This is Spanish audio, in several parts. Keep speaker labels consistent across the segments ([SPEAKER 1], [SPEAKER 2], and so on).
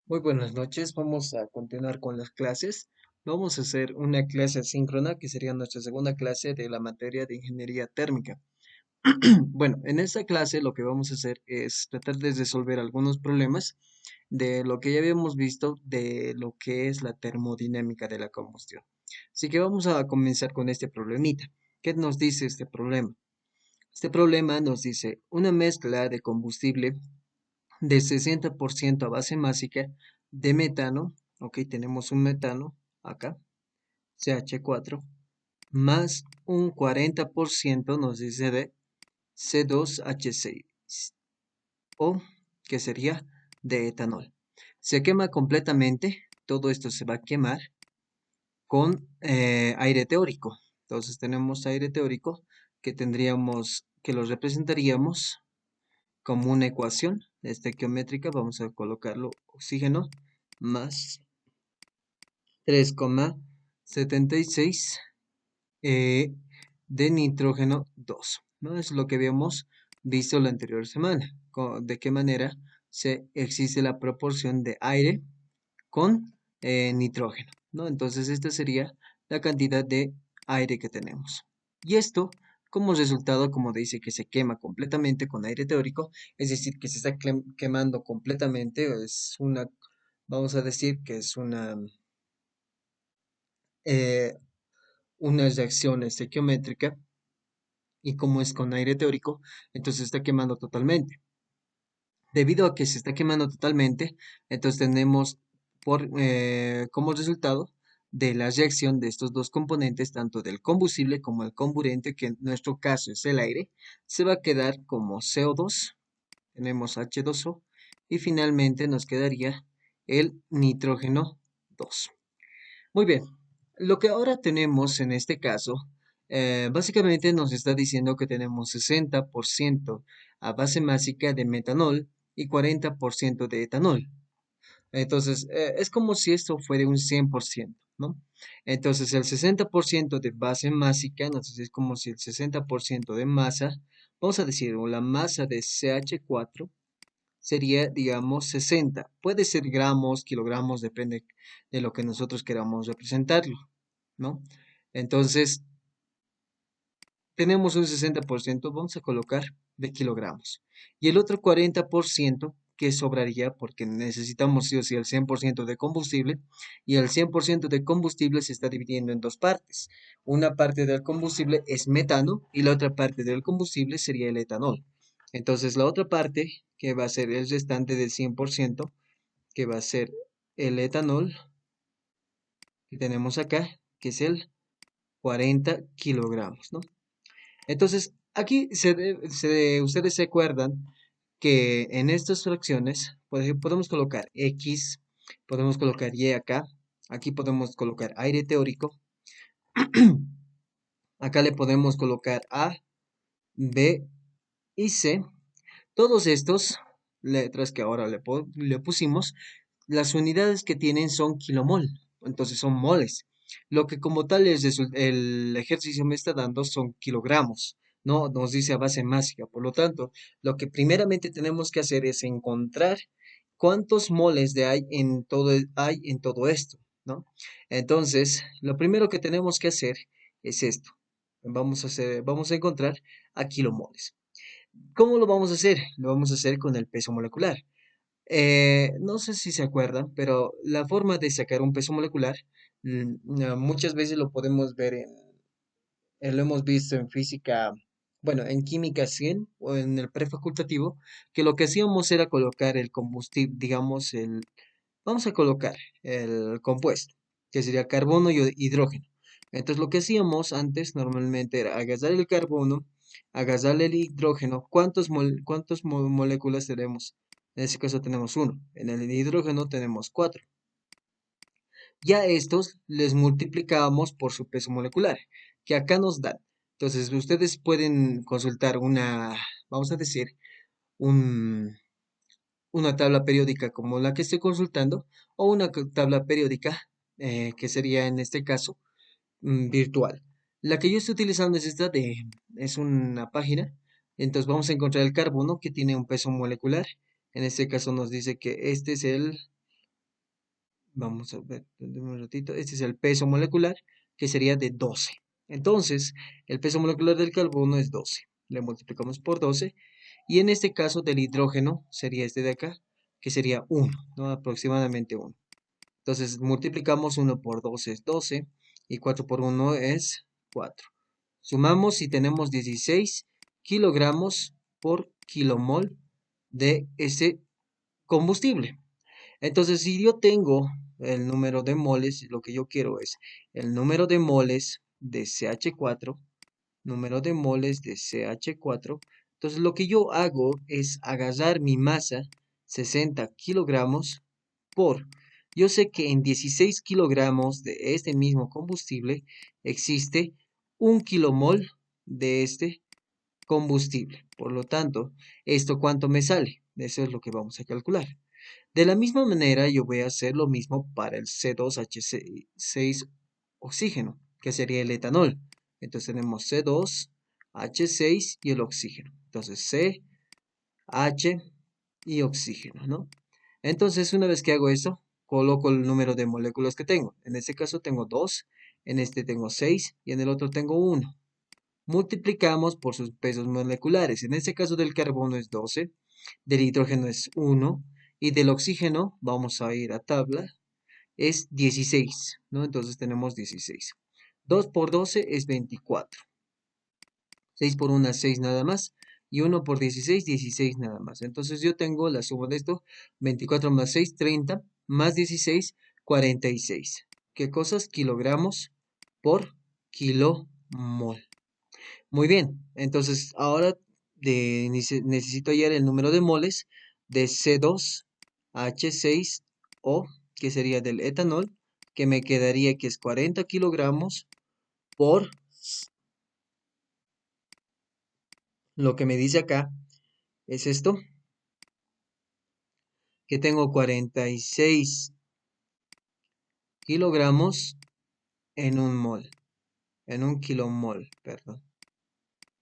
[SPEAKER 1] Muy buenas noches, vamos a continuar con las clases. Vamos a hacer una clase asíncrona que sería nuestra segunda clase de la materia de ingeniería térmica. Bueno, en esta clase lo que vamos a hacer es tratar de resolver algunos problemas de lo que ya habíamos visto de lo que es la termodinámica de la combustión. Así que vamos a comenzar con este problemita. ¿Qué nos dice este problema? Este problema nos dice una mezcla de combustible de 60% a base másica de metano, ok, tenemos un metano acá, CH4, más un 40% nos dice de C2H6, o que sería de etanol. Se quema completamente, todo esto se va a quemar con aire teórico. Entonces tenemos aire teórico que lo representaríamos como una ecuación estequiométrica. Vamos a colocarlo oxígeno más 3,76 eh, de nitrógeno 2, ¿no? Es lo que habíamos visto la anterior semana. De qué manera se existe la proporción de aire con nitrógeno, ¿no? Entonces esta sería la cantidad de aire que tenemos. Y esto, como resultado, como dice, que se quema completamente con aire teórico, es decir, que se está quemando completamente, vamos a decir que es eh, una reacción estequiométrica, y como es con aire teórico, entonces se está quemando totalmente. Debido a que se está quemando totalmente, entonces tenemos como resultado de la reacción de estos dos componentes, tanto del combustible como el comburente, que en nuestro caso es el aire, se va a quedar como CO2, tenemos H2O, y finalmente nos quedaría el nitrógeno 2. Muy bien, lo que ahora tenemos en este caso, básicamente nos está diciendo que tenemos 60% a base másica de metanol y 40% de etanol. Entonces, es como si esto fuera un 100%, ¿no? Entonces, el 60% de base másica, entonces es como si el 60% de masa, vamos a decir, o la masa de CH4 sería, digamos, 60. Puede ser gramos, kilogramos, depende de lo que nosotros queramos representarlo, ¿no? Entonces, tenemos un 60%, vamos a colocar de kilogramos. Y el otro 40% que sobraría, porque necesitamos sí o sí el 100% de combustible, y el 100% de combustible se está dividiendo en dos partes. Una parte del combustible es metano y la otra parte del combustible sería el etanol. Entonces, la otra parte, que va a ser el restante del 100%, que va a ser el etanol, que tenemos acá, que es el 40 kilogramos, ¿no? Entonces, aquí ustedes se acuerdan que en estas fracciones podemos colocar X, podemos colocar Y acá, aquí podemos colocar aire teórico, acá le podemos colocar A, B y C. Todos estos letras que ahora le pusimos, las unidades que tienen son kilomol, entonces son moles. Lo que como tal el ejercicio me está dando son kilogramos, no nos dice a base másica. Por lo tanto, lo que primeramente tenemos que hacer es encontrar cuántos moles hay en todo esto, ¿no? Entonces, lo primero que tenemos que hacer es esto. Vamos a encontrar a kilomoles. ¿Cómo lo vamos a hacer? Lo vamos a hacer con el peso molecular. No sé si se acuerdan, pero la forma de sacar un peso molecular, muchas veces lo podemos ver lo hemos visto en física, bueno, en química 100 o en el prefacultativo, que lo que hacíamos era colocar el combustible, digamos, vamos a colocar el compuesto, que sería carbono y hidrógeno. Entonces lo que hacíamos antes normalmente era agasar el carbono, agasar el hidrógeno. ¿Cuántas moléculas tenemos? En ese caso tenemos uno. En el hidrógeno tenemos cuatro. Ya estos les multiplicábamos por su peso molecular, que acá nos dan. Entonces ustedes pueden consultar vamos a decir, un, una tabla periódica como la que estoy consultando o una tabla periódica que sería en este caso virtual. La que yo estoy utilizando es es una página. Entonces vamos a encontrar el carbono que tiene un peso molecular. En este caso nos dice que este es el Vamos a ver un ratito. Este es el peso molecular, que sería de 12. Entonces, el peso molecular del carbono es 12. Le multiplicamos por 12. Y en este caso del hidrógeno sería este de acá, que sería 1, ¿no? Aproximadamente 1. Entonces, multiplicamos 1 por 12 es 12 y 4 por 1 es 4. Sumamos y tenemos 16 kilogramos por kilomol de ese combustible. Entonces, si yo tengo el número de moles, lo que yo quiero es el número de moles de CH4, número de moles de CH4. Entonces, lo que yo hago es agarrar mi masa, 60 kilogramos, por, yo sé que en 16 kilogramos de este mismo combustible existe 1 kilomol de este combustible. Por lo tanto, ¿esto cuánto me sale? Eso es lo que vamos a calcular. De la misma manera, yo voy a hacer lo mismo para el C2H6 oxígeno, que sería el etanol. Entonces tenemos C2H6 y el oxígeno. Entonces C, H y oxígeno, ¿no? Entonces, una vez que hago esto, coloco el número de moléculas que tengo. En este caso tengo 2, en este tengo 6 y en el otro tengo 1. Multiplicamos por sus pesos moleculares. En este caso del carbono es 12, del hidrógeno es 1 y del oxígeno, vamos a ir a tabla, es 16, ¿no? Entonces tenemos 16. 2 por 12 es 24. 6 por 1 es 6 nada más. Y 1 por 16, 16 nada más. Entonces yo tengo la suma de esto, 24 más 6, 30, más 16, 46. ¿Qué cosas? Kilogramos por kilomol. Muy bien, entonces ahora necesito hallar el número de moles de C2H6O, que sería del etanol, que me quedaría que es 40 kilogramos por lo que me dice acá, es esto, que tengo 46 kilogramos en un mol, en un kilomol, perdón,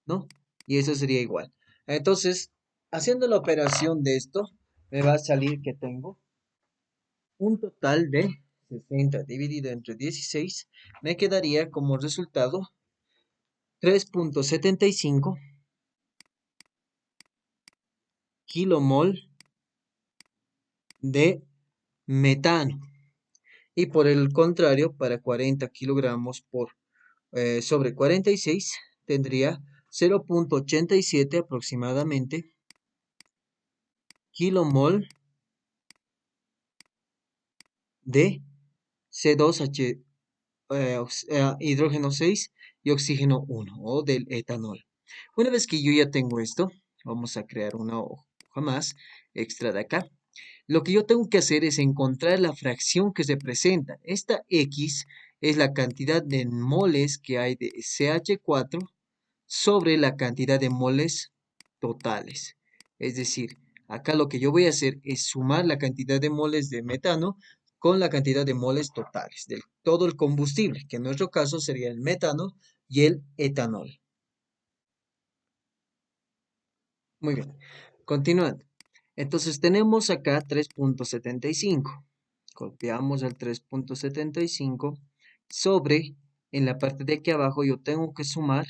[SPEAKER 1] ¿no? Y eso sería igual. Entonces, haciendo la operación de esto, me va a salir que tengo un total de 60 dividido entre 16, me quedaría como resultado 3,75 kilomol de metano. Y por el contrario, para 40 kilogramos sobre 46, tendría 0,87 aproximadamente kilomol de C2H, hidrógeno 6 y oxígeno 1 o del etanol. Una vez que yo ya tengo esto, vamos a crear una hoja más extra de acá. Lo que yo tengo que hacer es encontrar la fracción que se presenta. Esta X es la cantidad de moles que hay de CH4 sobre la cantidad de moles totales. Es decir, acá lo que yo voy a hacer es sumar la cantidad de moles de metano con la cantidad de moles totales de todo el combustible, que en nuestro caso sería el metano y el etanol. Muy bien, continuando. Entonces tenemos acá 3,75. Copiamos el 3,75 sobre, en la parte de aquí abajo yo tengo que sumar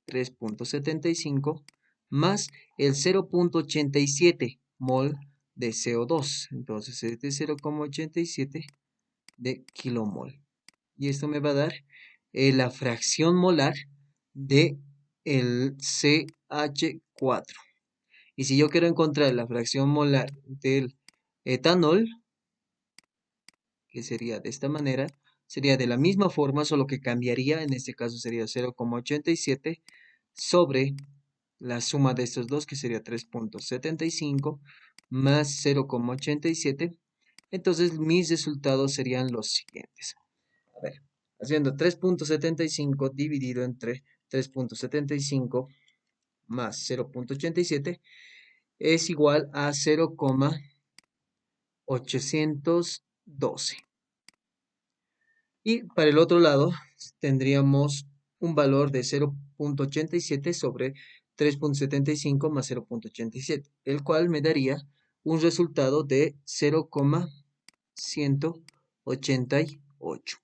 [SPEAKER 1] 3,75 más el 0,87 mol de CO2. Entonces es de 0,87 de kilomol. Y esto me va a dar la fracción molar de el CH4. Y si yo quiero encontrar la fracción molar del etanol, que sería de esta manera, sería de la misma forma, solo que cambiaría, en este caso sería 0,87 sobre la suma de estos dos, que sería 3,75 más 0,87. Entonces mis resultados serían los siguientes. A ver, haciendo 3,75 dividido entre 3,75 más 0,87 es igual a 0,812. Y para el otro lado tendríamos un valor de 0,87 sobre 3,75 más 0,87, el cual me daría un resultado de 0,111. 1,888.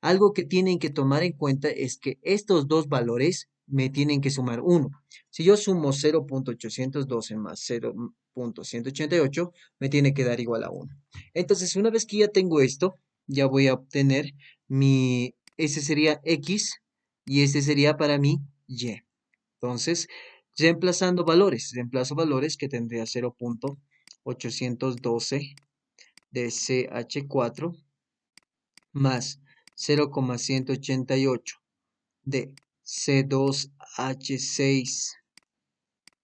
[SPEAKER 1] Algo que tienen que tomar en cuenta es que estos dos valores me tienen que sumar 1. Si yo sumo 0,812 más 0,188, me tiene que dar igual a 1. Entonces, una vez que ya tengo esto, ya voy a obtener ese sería X y este sería para mí Y. Entonces, reemplazo valores que tendría 0,812 de CH4 más 0,188 de C2H6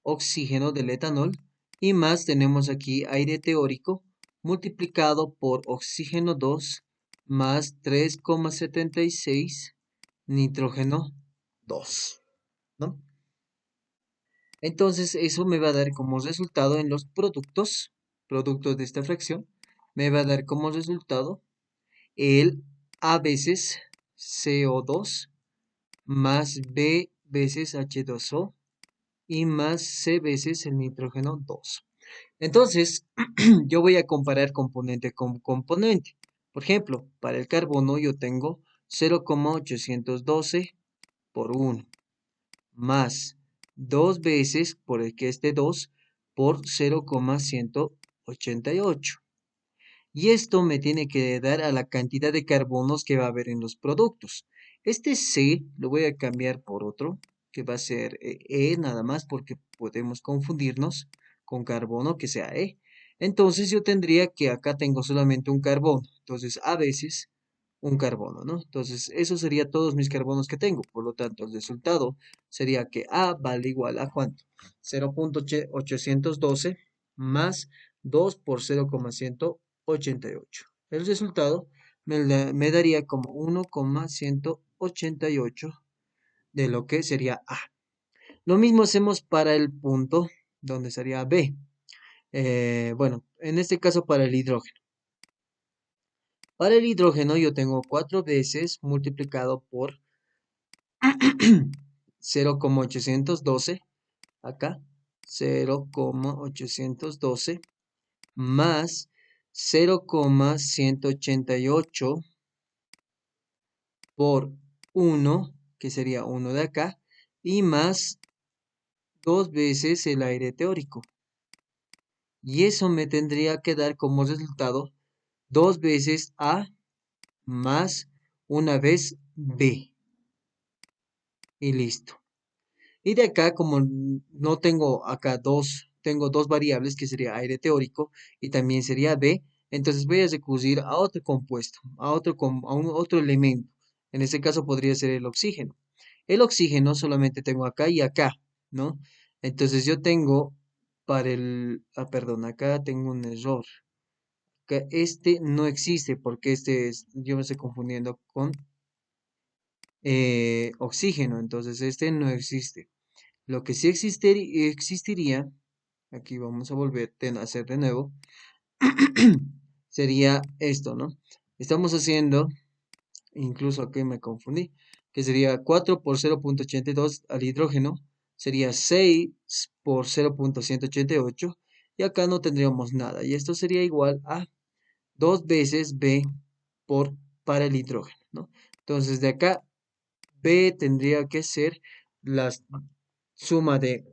[SPEAKER 1] oxígeno del etanol y más tenemos aquí aire teórico multiplicado por oxígeno 2 más 3,76 nitrógeno 2, ¿no? Entonces eso me va a dar como resultado en los productos de esta fracción, me va a dar como resultado el A veces CO2 más B veces H2O y más C veces el nitrógeno 2. Entonces, yo voy a comparar componente con componente. Por ejemplo, para el carbono yo tengo 0,812 por 1 más 2 veces por el que esté 2 por 0,188. Y esto me tiene que dar a la cantidad de carbonos que va a haber en los productos. Este C lo voy a cambiar por otro, que va a ser nada más, porque podemos confundirnos con carbono que sea E. Entonces yo tendría que acá tengo solamente un carbono. Entonces A veces un carbono, ¿no? Entonces eso sería todos mis carbonos que tengo. Por lo tanto, el resultado sería que A vale igual a ¿cuánto? 0,812 más 2 por 0,188. El resultado me daría como 1,188 de lo que sería A. Lo mismo hacemos para el punto donde sería B. Bueno, en este caso para el hidrógeno. Para el hidrógeno yo tengo 4 veces multiplicado por 0,812 acá, 0,812 más 0,188 por 1, que sería 1 de acá, y más 2 veces el aire teórico. Y eso me tendría que dar como resultado 2 veces A más una vez B. Y listo. Y de acá, como no tengo acá tengo dos variables que sería aire teórico y también sería B, entonces voy a recurrir a otro compuesto, a un otro elemento. En este caso podría ser el oxígeno. El oxígeno solamente tengo acá y acá, ¿no? Entonces yo tengo perdón, acá tengo un error. Que este no existe porque yo me estoy confundiendo con oxígeno, entonces este no existe. Lo que sí existiría, aquí vamos a volver a hacer de nuevo, sería esto, ¿no? Estamos haciendo, incluso aquí me confundí, que sería 4 por 0,82 al hidrógeno, sería 6 por 0,188 y acá no tendríamos nada. Y esto sería igual a 2 veces B para el hidrógeno, ¿no? Entonces de acá B tendría que ser la suma de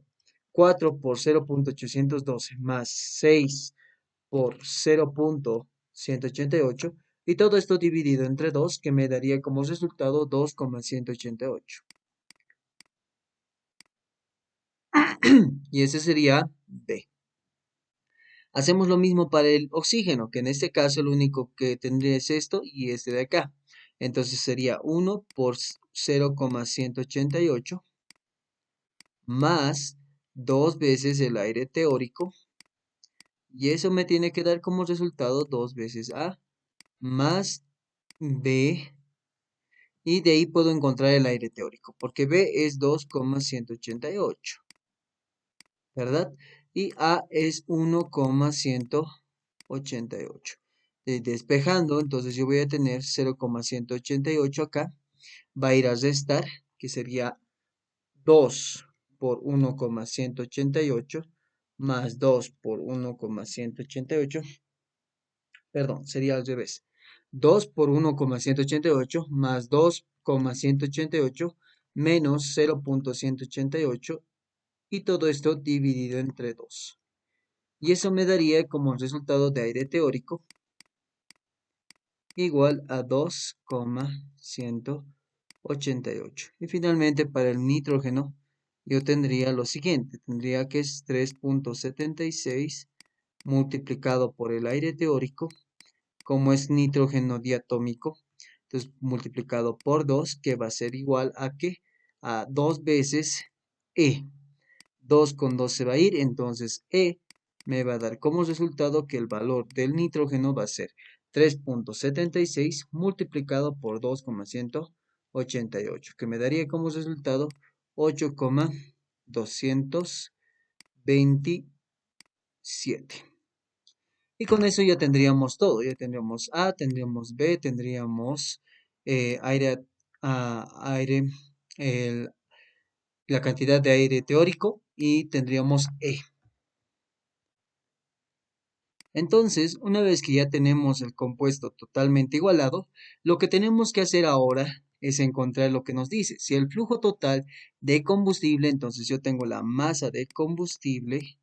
[SPEAKER 1] 4 por 0,812 más 6 por 0,188 y todo esto dividido entre 2 que me daría como resultado 2,188. Y ese sería B. Hacemos lo mismo para el oxígeno, que en este caso lo único que tendría es esto y este de acá. Entonces sería 1 por 0,188 más 2 veces el aire teórico. Y eso me tiene que dar como resultado 2 veces A más B. Y de ahí puedo encontrar el aire teórico, porque B es 2,188, ¿verdad? Y A es 1,188. Despejando, entonces yo voy a tener 0,188 acá. Va a ir a restar, que sería 2 por 1,188 más 2 por 1,188. Perdón, sería al revés. 2 por 1,188 más 2,188 menos 0,188 y todo esto dividido entre 2. Y eso me daría como resultado de aire teórico igual a 2,188. Y finalmente para el nitrógeno yo tendría lo siguiente, tendría que es 3,76 multiplicado por el aire teórico, como es nitrógeno diatómico, entonces multiplicado por 2, que va a ser igual a que a 2 veces E. 2 con 2 se va a ir, entonces E me va a dar como resultado que el valor del nitrógeno va a ser 3,76 multiplicado por 2,188, que me daría como resultado 8,227. Y con eso ya tendríamos todo, ya tendríamos A, tendríamos B, tendríamos aire, aire, el- la cantidad de aire teórico y tendríamos E. Entonces, una vez que ya tenemos el compuesto totalmente igualado, lo que tenemos que hacer ahora es encontrar lo que nos dice. Si el flujo total de combustible, entonces yo tengo la masa de combustible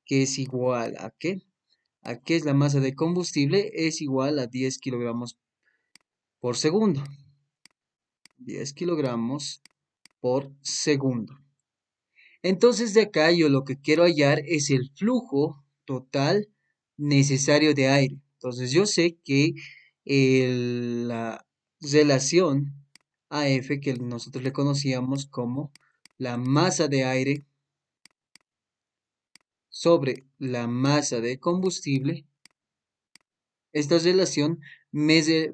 [SPEAKER 1] que es igual a ¿qué? ¿A qué es la masa de combustible? Es igual a 10 kilogramos por segundo. 10 kilogramos por segundo. Entonces de acá yo lo que quiero hallar es el flujo total necesario de aire. Entonces yo sé que la relación AF, que nosotros le conocíamos como la masa de aire sobre la masa de combustible, esta relación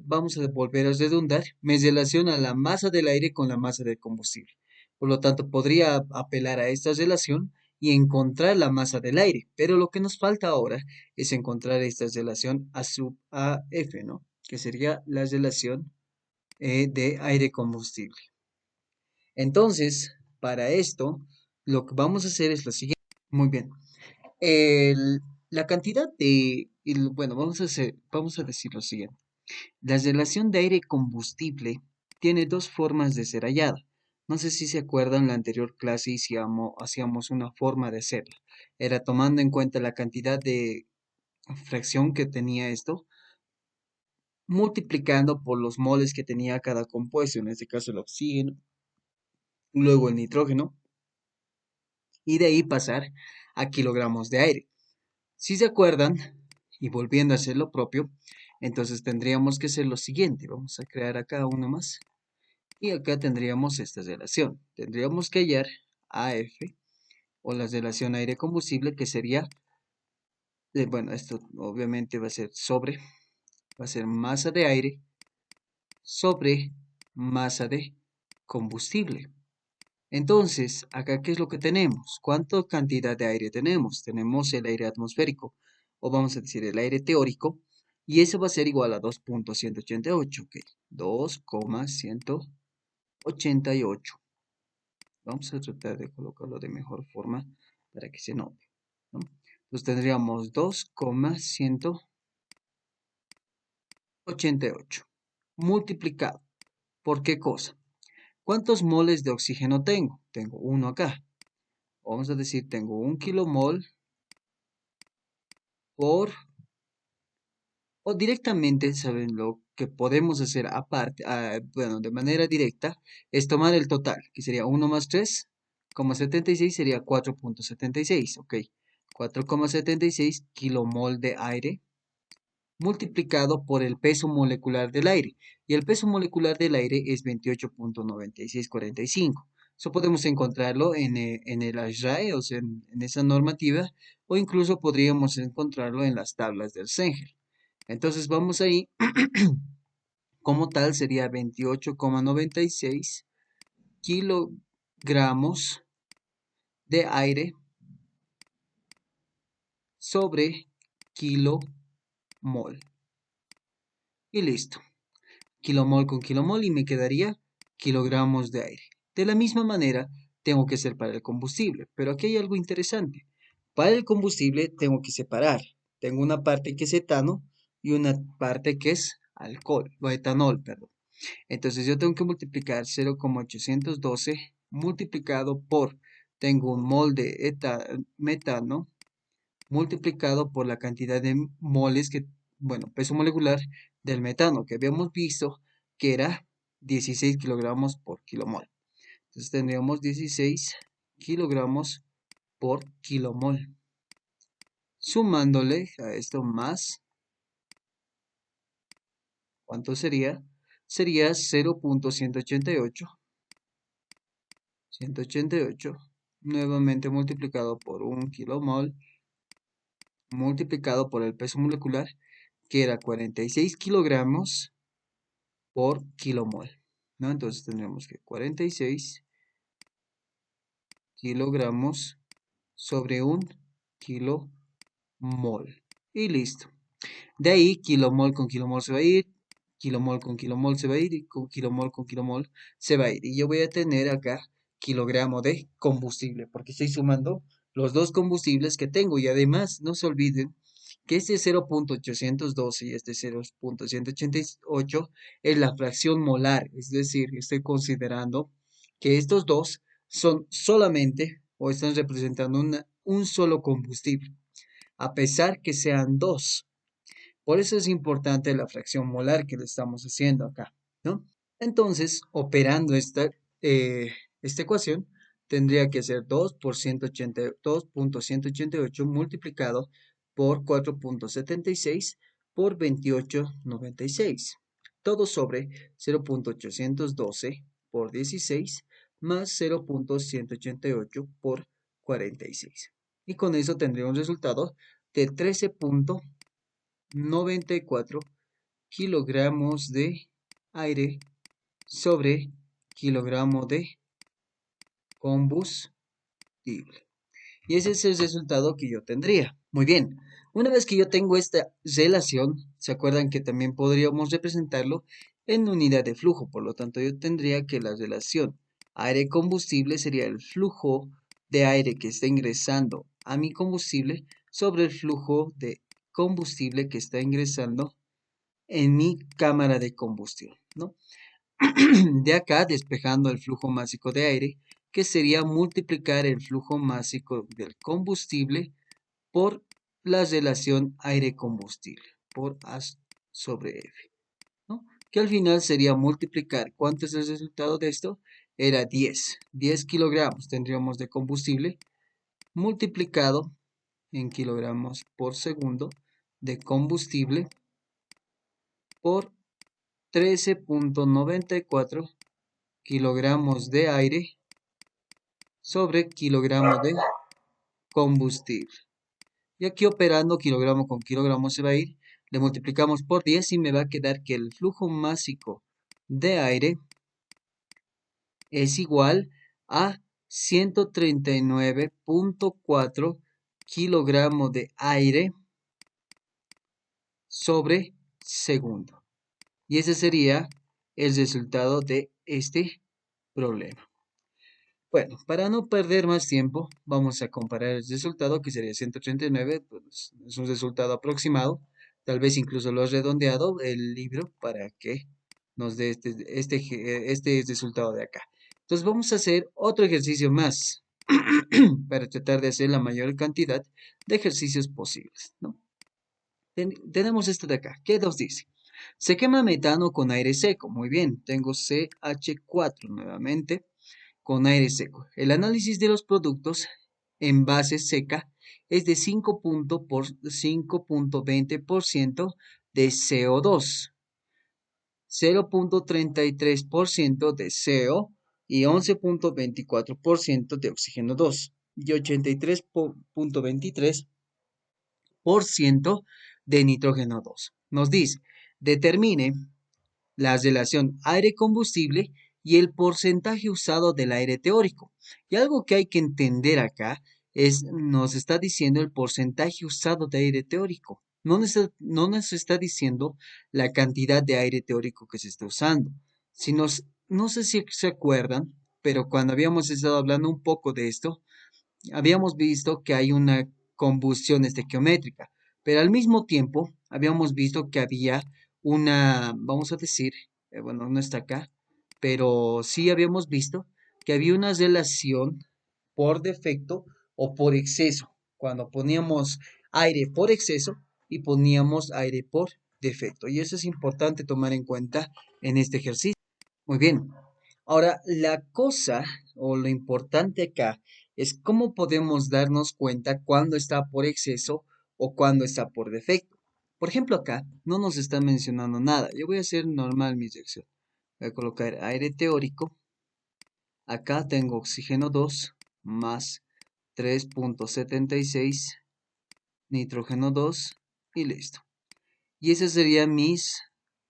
[SPEAKER 1] vamos a volver a redundar, me relaciona la masa del aire con la masa del combustible. Por lo tanto, podría apelar a esta relación y encontrar la masa del aire. Pero lo que nos falta ahora es encontrar esta relación A sub a F, ¿no? Que sería la relación de aire-combustible. Entonces, para esto, lo que vamos a hacer es lo siguiente. Muy bien. La cantidad bueno, vamos a decir lo siguiente. La relación de aire-combustible tiene dos formas de ser hallada. No sé si se acuerdan, en la anterior clase hacíamos una forma de hacerla. Era tomando en cuenta la cantidad de fracción que tenía esto, multiplicando por los moles que tenía cada compuesto, en este caso el oxígeno, luego el nitrógeno, y de ahí pasar a kilogramos de aire. Si se acuerdan, y volviendo a hacer lo propio, entonces tendríamos que hacer lo siguiente. Vamos a crear acá uno más. Y acá tendríamos esta relación. Tendríamos que hallar AF o la relación aire-combustible que sería, bueno, esto obviamente va a ser masa de aire sobre masa de combustible. Entonces, acá, ¿qué es lo que tenemos? ¿Cuánta cantidad de aire tenemos? Tenemos el aire atmosférico, o vamos a decir el aire teórico, y eso va a ser igual a 2,188, ok. 2,188. Vamos a tratar de colocarlo de mejor forma para que se note, ¿no? Entonces tendríamos 2,188 multiplicado. ¿Por qué cosa? ¿Cuántos moles de oxígeno tengo? Tengo uno acá. Vamos a decir, tengo 1 kilomol por, o directamente, ¿saben? Lo que podemos hacer aparte, bueno, de manera directa, es tomar el total, que sería 1 más 3,76 sería 4,76, ok. 4,76 kilomol de aire multiplicado por el peso molecular del aire. Y el peso molecular del aire es 28,9645. Eso podemos encontrarlo en el ASHRAE, o sea, en esa normativa, o incluso podríamos encontrarlo en las tablas del Sanger. Entonces vamos ahí, como tal sería 28,96 kilogramos de aire sobre kilomol. Y listo. Kilomol con kilomol y me quedaría kilogramos de aire. De la misma manera, tengo que hacer para el combustible, pero aquí hay algo interesante. Para el combustible tengo que separar. Tengo una parte que es etano y una parte que es alcohol, o etanol, perdón. Entonces yo tengo que multiplicar 0,812 multiplicado por, tengo un mol de metano multiplicado por la cantidad de moles que, bueno, peso molecular del metano, que habíamos visto que era 16 kilogramos por kilomol. Entonces tendríamos 16 kilogramos por kilomol. Sumándole a esto más, ¿cuánto sería? Sería 0,188, nuevamente multiplicado por 1 kilomol, multiplicado por el peso molecular, que era 46 kilogramos por kilomol, ¿no? Entonces tendríamos que 46 kilogramos sobre 1 kilomol. Y listo. De ahí, kilomol con kilomol se va a ir, kilomol con kilomol se va a ir, y kilomol con kilomol se va a ir. Y yo voy a tener acá kilogramo de combustible, porque estoy sumando los dos combustibles que tengo. Y además, no se olviden que este 0,812 y este 0,188 es la fracción molar. Es decir, estoy considerando que estos dos son solamente o están representando un solo combustible, a pesar que sean dos. Por eso es importante la fracción molar que le estamos haciendo acá, ¿no? Entonces, operando esta ecuación, tendría que ser 2 por 2.188 multiplicado por 4.76 por 28,96. Todo sobre 0,812 por 16 más 0,188 por 46. Y con eso tendría un resultado de 13,94 kilogramos de aire sobre kilogramo de combustible. Y ese es el resultado que yo tendría. Muy bien, una vez que yo tengo esta relación, ¿se acuerdan que también podríamos representarlo en unidad de flujo? Por lo tanto, yo tendría que la relación aire-combustible sería el flujo de aire que está ingresando a mi combustible sobre el flujo de combustible que está ingresando en mi cámara de combustión, ¿no? De acá, despejando el flujo másico de aire, que sería multiplicar el flujo másico del combustible por la relación aire-combustible, por A sobre F, ¿no? Que al final sería multiplicar, ¿cuánto es el resultado de esto? Era 10 kilogramos tendríamos de combustible multiplicado en kilogramos por segundo de combustible por 13,94 kilogramos de aire sobre kilogramo de combustible. Y aquí operando kilogramo con kilogramo se va a ir, le multiplicamos por 10 y me va a quedar que el flujo másico de aire es igual a 139,4 kilogramos de aire sobre segundo. Y ese sería el resultado de este problema. Bueno, para no perder más tiempo, vamos a comparar el resultado, que sería 139, pues es un resultado aproximado, tal vez incluso lo he redondeado el libro para que nos dé este resultado de acá. Entonces vamos a hacer otro ejercicio más para tratar de hacer la mayor cantidad de ejercicios posibles, ¿no? Tenemos este de acá, ¿qué nos dice? Se quema metano con aire seco, muy bien, tengo CH4 nuevamente con aire seco. El análisis de los productos en base seca es de 5,20% de CO2, 0,33% de CO y 11,24% de oxígeno 2 y 83,23% de nitrógeno 2. Nos dice, determine la relación aire-combustible y el porcentaje usado del aire teórico. Y algo que hay que entender acá es, nos está diciendo el porcentaje usado de aire teórico. No nos está diciendo la cantidad de aire teórico que se está usando. No sé si se acuerdan, pero cuando habíamos estado hablando un poco de esto, habíamos visto que hay una combustión estequiométrica, pero al mismo tiempo habíamos visto que había vamos a decir, bueno, no está acá, pero sí habíamos visto que había una relación por defecto o por exceso, cuando poníamos aire por exceso y poníamos aire por defecto. Y eso es importante tomar en cuenta en este ejercicio. Muy bien. Ahora, la cosa o lo importante acá es cómo podemos darnos cuenta cuando está por exceso o cuando está por defecto. Por ejemplo, acá no nos está mencionando nada. Yo voy a hacer normal mi sección. Voy a colocar aire teórico. Acá tengo oxígeno 2 más 3,76, nitrógeno 2 y listo. Y esos serían mis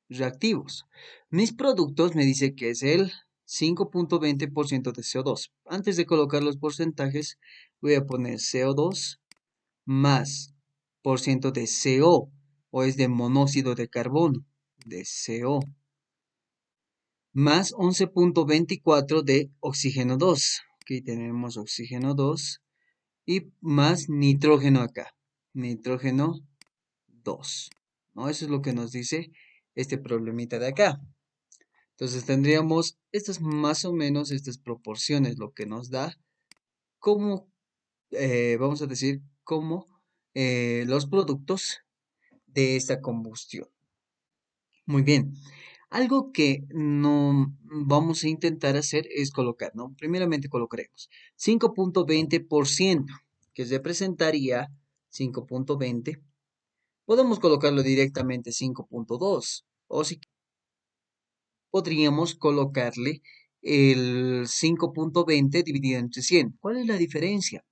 [SPEAKER 1] reactivos. Mis productos me dice que es el 5,20% de CO2. Antes de colocar los porcentajes, voy a poner CO2 más por ciento de CO, o es de monóxido de carbono, de CO, más 11,24 de oxígeno 2. Aquí tenemos oxígeno 2 y más nitrógeno acá, nitrógeno 2. ¿No? Eso es lo que nos dice este problemita de acá. Entonces tendríamos estas más o menos estas proporciones, lo que nos da como, vamos a decir, como los productos de esta combustión. Muy bien. Algo que no vamos a intentar hacer es colocar, ¿no? Primeramente colocaremos 5,20%, que representaría 5,20. Podemos colocarlo directamente 5,2, o si podríamos colocarle el 5,20 dividido entre 100. ¿Cuál es la diferencia?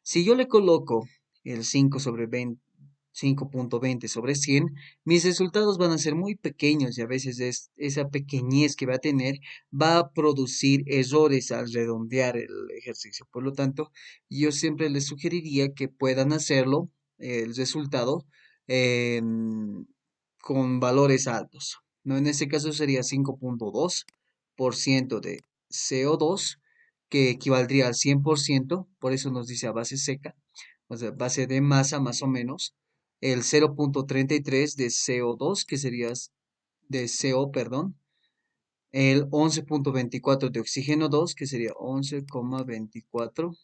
[SPEAKER 1] Si yo le coloco el 5,20 sobre 100, mis resultados van a ser muy pequeños y a veces esa pequeñez que va a tener va a producir errores al redondear el ejercicio. Por lo tanto, yo siempre les sugeriría que puedan hacerlo, el resultado, con valores altos. ¿No? En este caso sería 5,2% de CO2, que equivaldría al 100%, por eso nos dice a base seca, o sea, base de masa más o menos, el 0,33 de CO2, que sería de CO, perdón, el 11,24 de oxígeno 2, que sería 11,24,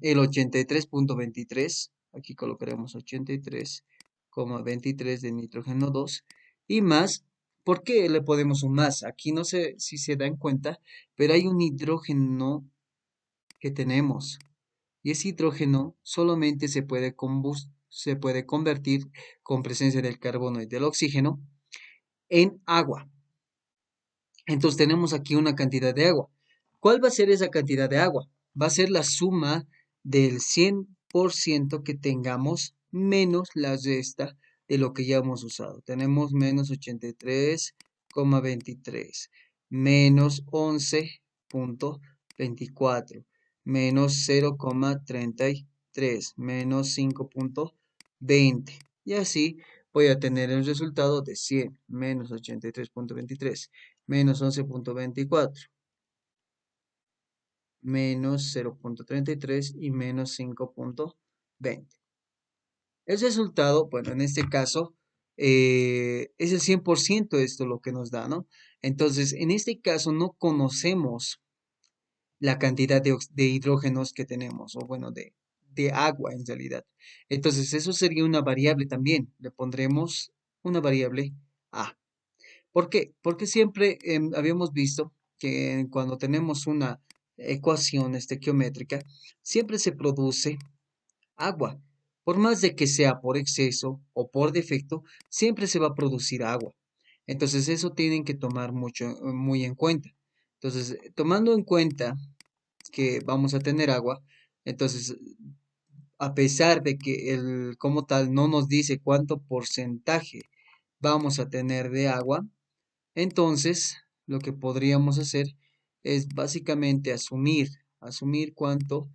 [SPEAKER 1] el 83,23, aquí colocaremos 83,23 de nitrógeno 2, y más. ¿Por qué le ponemos un más? Aquí no sé si se dan cuenta, pero hay un hidrógeno que tenemos. Y ese hidrógeno solamente se puede convertir con presencia del carbono y del oxígeno en agua. Entonces tenemos aquí una cantidad de agua. ¿Cuál va a ser esa cantidad de agua? Va a ser la suma del 100% que tengamos menos la resta de lo que ya hemos usado. Tenemos menos 83,23, menos 11,24, menos 0,33, menos 5,20. Y así voy a tener el resultado de 100 menos 83,23 menos 11,24, menos 0,33 y menos 5,20. El resultado, bueno, en este caso, es el 100% esto lo que nos da, ¿no? Entonces, en este caso no conocemos la cantidad de hidrógenos que tenemos, o bueno, de agua en realidad. Entonces, eso sería una variable también. Le pondremos una variable A. ¿Por qué? Porque siempre habíamos visto que cuando tenemos una ecuación estequiométrica, siempre se produce agua. Por más de que sea por exceso o por defecto, siempre se va a producir agua. Entonces eso tienen que tomar mucho, muy en cuenta. Entonces, tomando en cuenta que vamos a tener agua, entonces, a pesar de que el como tal no nos dice cuánto porcentaje vamos a tener de agua, entonces, lo que podríamos hacer es básicamente asumir cuánto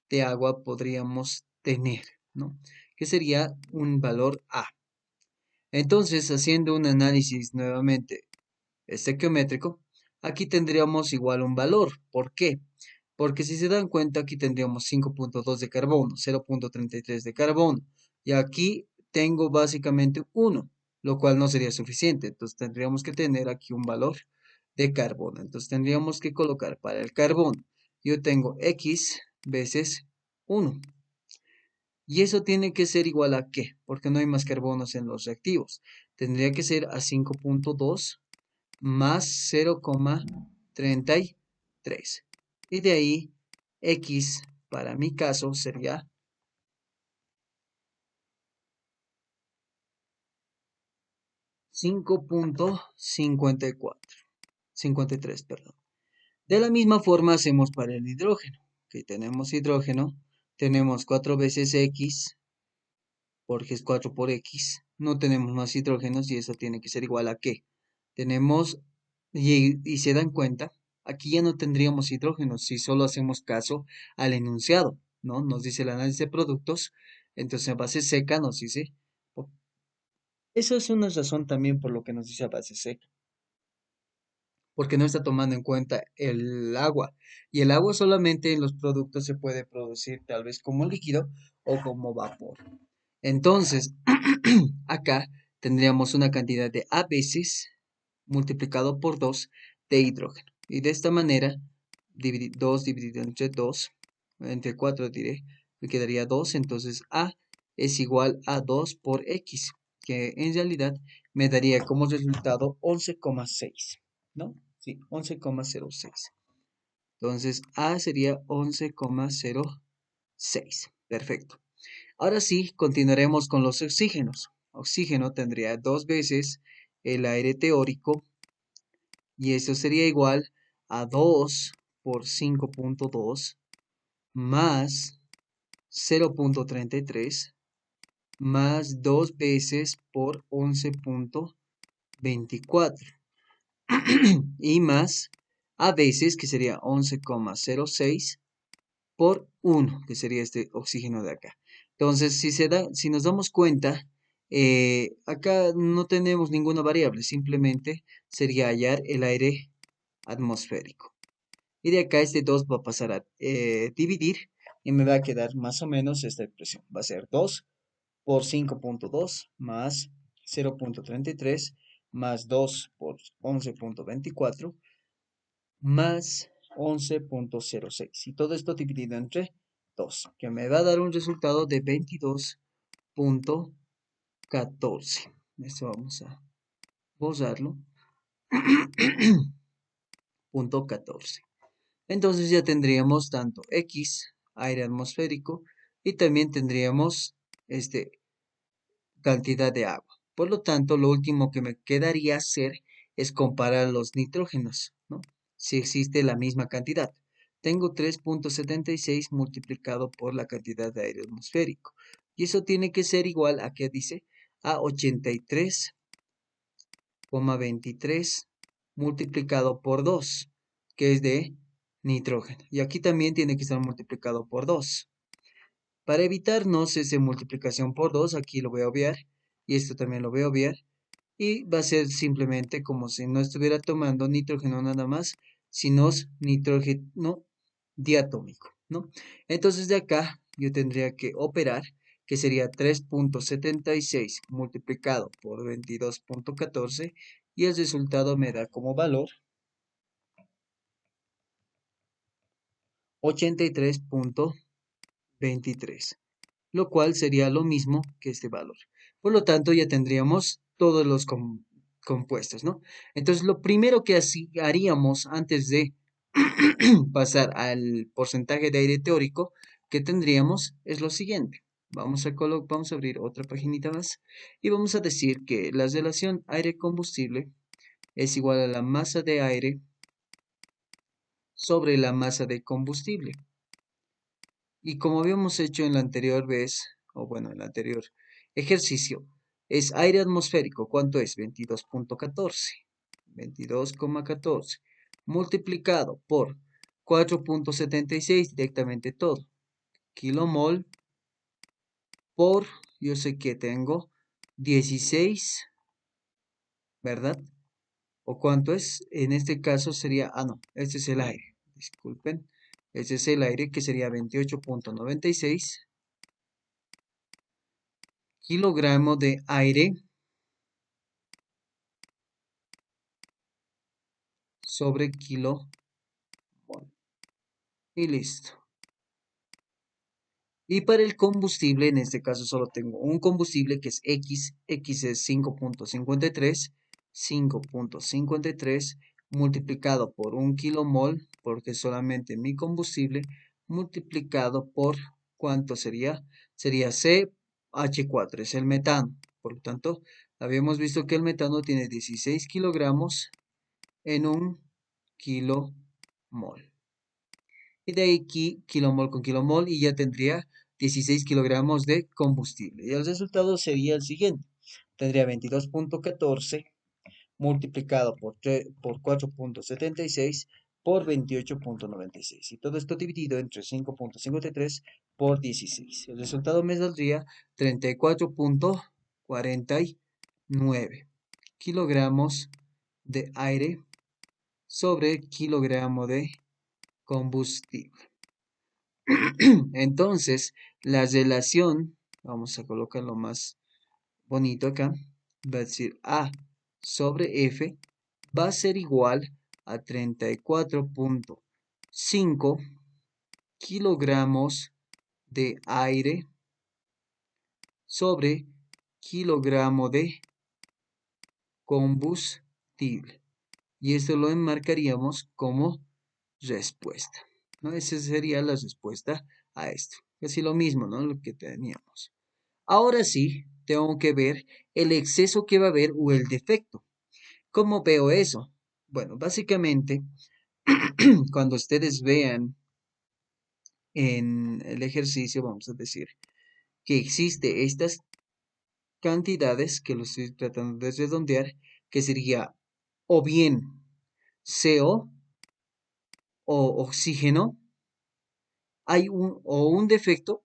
[SPEAKER 1] de agua podríamos tener, ¿no? Que sería un valor A. Entonces, haciendo un análisis nuevamente estequiométrico, aquí tendríamos igual un valor. ¿Por qué? Porque si se dan cuenta, aquí tendríamos 5,2 de carbono, 0,33 de carbono. Y aquí tengo básicamente 1. lo cual no sería suficiente. Entonces tendríamos que tener aquí un valor de carbono. Entonces tendríamos que colocar para el carbono, yo tengo X veces 1. Y eso tiene que ser igual a ¿qué? Porque no hay más carbonos en los reactivos. Tendría que ser a 5.2 más 0,33. Y de ahí, X para mi caso sería 5.53, perdón. De la misma forma hacemos para el hidrógeno. Que tenemos hidrógeno, tenemos 4 veces X, porque es 4 por X. No tenemos más hidrógenos y eso tiene que ser igual a ¿qué? Tenemos, y se dan cuenta, aquí ya no tendríamos hidrógenos si solo hacemos caso al enunciado, ¿no? Nos dice el análisis de productos, entonces en base seca nos dice, eso es una razón también por lo que nos dice a base seca, porque no está tomando en cuenta el agua, y el agua solamente en los productos se puede producir tal vez como líquido o como vapor. Entonces, acá tendríamos una cantidad de A veces multiplicado por 2 de hidrógeno. Y de esta manera, 2 dividido entre 2, entre 4 diré, me quedaría 2. Entonces A es igual a 2 por X, que en realidad me daría como resultado 11,6, ¿no? Sí, 11,06. Entonces A sería 11,06. Perfecto. Ahora sí, continuaremos con los oxígenos. Oxígeno tendría 2 veces el aire teórico y eso sería igual a 2 por 5.2 más 0.33 más 2 veces por 11.24 y más a veces que sería 11,06 por 1, que sería este oxígeno de acá. Entonces, si nos damos cuenta, acá no tenemos ninguna variable, simplemente sería hallar el aire atmosférico. Y de acá este 2 va a pasar a dividir y me va a quedar más o menos esta expresión. Va a ser 2 por 5.2 más 0.33 más 2 por 11.24 más 11,06. Y todo esto dividido entre 2, que me va a dar un resultado de 22.14. Esto vamos a borrarlo. Punto 14. Entonces ya tendríamos tanto X, aire atmosférico, y también tendríamos cantidad de agua. Por lo tanto, lo último que me quedaría hacer es comparar los nitrógenos, ¿no? Si existe la misma cantidad. Tengo 3.76 multiplicado por la cantidad de aire atmosférico. Y eso tiene que ser igual a, ¿qué dice? A 83,23 multiplicado por 2, que es de nitrógeno. Y aquí también tiene que estar multiplicado por 2. Para evitarnos esa multiplicación por 2, aquí lo voy a obviar y esto también lo voy a obviar. Y va a ser simplemente como si no estuviera tomando nitrógeno nada más, sino nitrógeno diatómico, ¿no? Entonces de acá yo tendría que operar, que sería 3.76 multiplicado por 22.14 y el resultado me da como valor 83.23, lo cual sería lo mismo que este valor. Por lo tanto, ya tendríamos todos los compuestos, ¿no? Entonces, lo primero que haríamos antes de pasar al porcentaje de aire teórico que tendríamos es lo siguiente. Vamos a abrir otra paginita más y vamos a decir que la relación aire-combustible es igual a la masa de aire sobre la masa de combustible. Y como habíamos hecho en la anterior vez, o bueno, en el anterior ejercicio, es aire atmosférico. ¿Cuánto es? 22.14. 22,14 multiplicado por 4.76, directamente todo. Kilomol por, yo sé que tengo 16, ¿verdad? ¿O cuánto es? En este caso sería, no, este es el aire, disculpen. Este es el aire que sería 28.96 kilogramos de aire sobre kilomol. Y listo. Y para el combustible, en este caso solo tengo un combustible que es X es 5.53 multiplicado por 1 kilomol, porque solamente mi combustible, multiplicado por, ¿cuánto sería? Sería CH4, es el metano. Por lo tanto, habíamos visto que el metano tiene 16 kilogramos en 1 kilomol. Y de aquí kilomol con kilomol y ya tendría 16 kilogramos de combustible. Y el resultado sería el siguiente. Tendría 22.14 multiplicado por 4.76 por 28.96. Y todo esto dividido entre 5.53 por 16. El resultado me saldría 34.49 kilogramos de aire sobre kilogramo de combustible. Entonces, la relación, vamos a colocarlo más bonito acá, va a decir A sobre F va a ser igual a 34.5 kilogramos de aire sobre kilogramo de combustible. Y esto lo enmarcaríamos como respuesta, ¿no? Esa sería la respuesta a esto. Casi lo mismo, ¿no? Lo que teníamos. Ahora sí, tengo que ver el exceso que va a haber o el defecto. ¿Cómo veo eso? Bueno, básicamente, cuando ustedes vean en el ejercicio, vamos a decir, que existe estas cantidades, que lo estoy tratando de redondear, que sería o bien CO o oxígeno, hay un defecto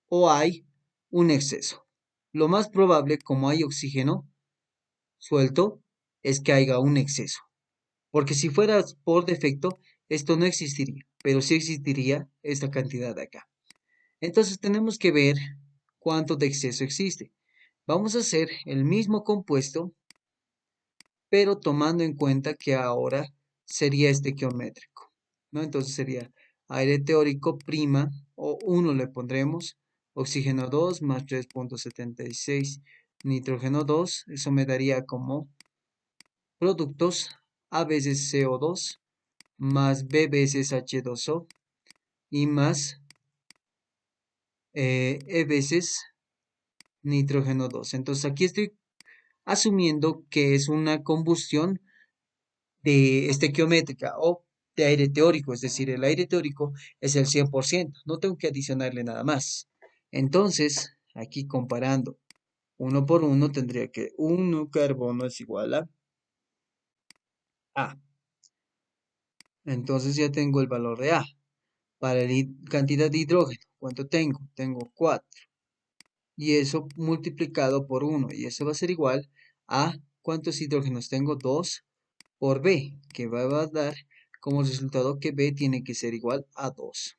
[SPEAKER 1] o hay un exceso. Lo más probable, como hay oxígeno suelto, es que haya un exceso. Porque si fuera por defecto, esto no existiría, pero sí existiría esta cantidad de acá. Entonces tenemos que ver cuánto de exceso existe. Vamos a hacer el mismo compuesto, pero tomando en cuenta que ahora sería estequiométrico, ¿no? Entonces sería aire teórico prima, o 1 le pondremos, oxígeno 2 más 3.76, nitrógeno 2, eso me daría como productos A veces CO2 más B veces H2O y más E veces nitrógeno 2. Entonces aquí estoy asumiendo que es una combustión de estequiométrica o de aire teórico, es decir, el aire teórico es el 100%, no tengo que adicionarle nada más. Entonces, aquí comparando uno por uno, tendría que 1 carbono es igual a A. Entonces ya tengo el valor de A. Para la cantidad de hidrógeno, ¿cuánto tengo? Tengo 4. Y eso multiplicado por 1. Y eso va a ser igual a, ¿cuántos hidrógenos tengo? 2 por B, que va a dar como resultado que B tiene que ser igual a 2.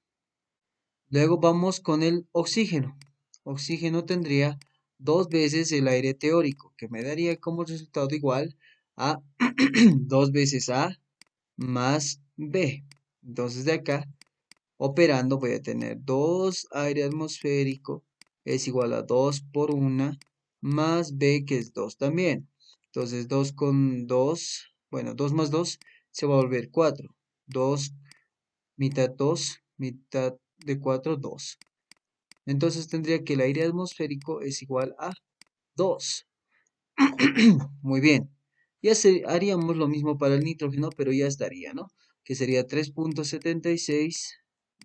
[SPEAKER 1] Luego vamos con el oxígeno. Oxígeno tendría 2 veces el aire teórico, que me daría como resultado igual a 2 veces A más B. Entonces de acá, operando, voy a tener 2 aire atmosférico es igual a 2 por 1 más B, que es 2 también. Entonces 2 con 2, bueno, 2 más 2 se va a volver 4. 2, mitad 2, mitad de 4, 2. Entonces tendría que el aire atmosférico es igual a 2. Muy bien. Ya haríamos lo mismo para el nitrógeno, pero ya estaría, ¿no? Que sería 3.76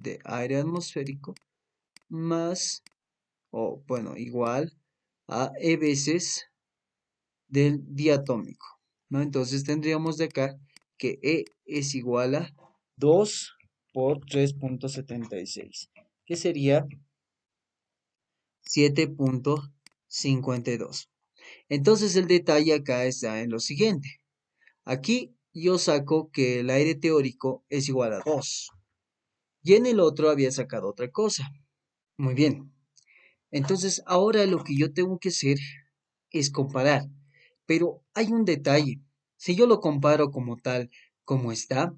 [SPEAKER 1] de aire atmosférico más, o bueno, igual a E veces del diatómico, ¿no? Entonces tendríamos de acá que E es igual a 2 por 3.76, que sería 7.52. Entonces el detalle acá está en lo siguiente. Aquí yo saco que el aire teórico es igual a 2 y en el otro había sacado otra cosa. Muy bien. Entonces ahora lo que yo tengo que hacer es comparar. Pero hay un detalle. Si yo lo comparo como tal como está,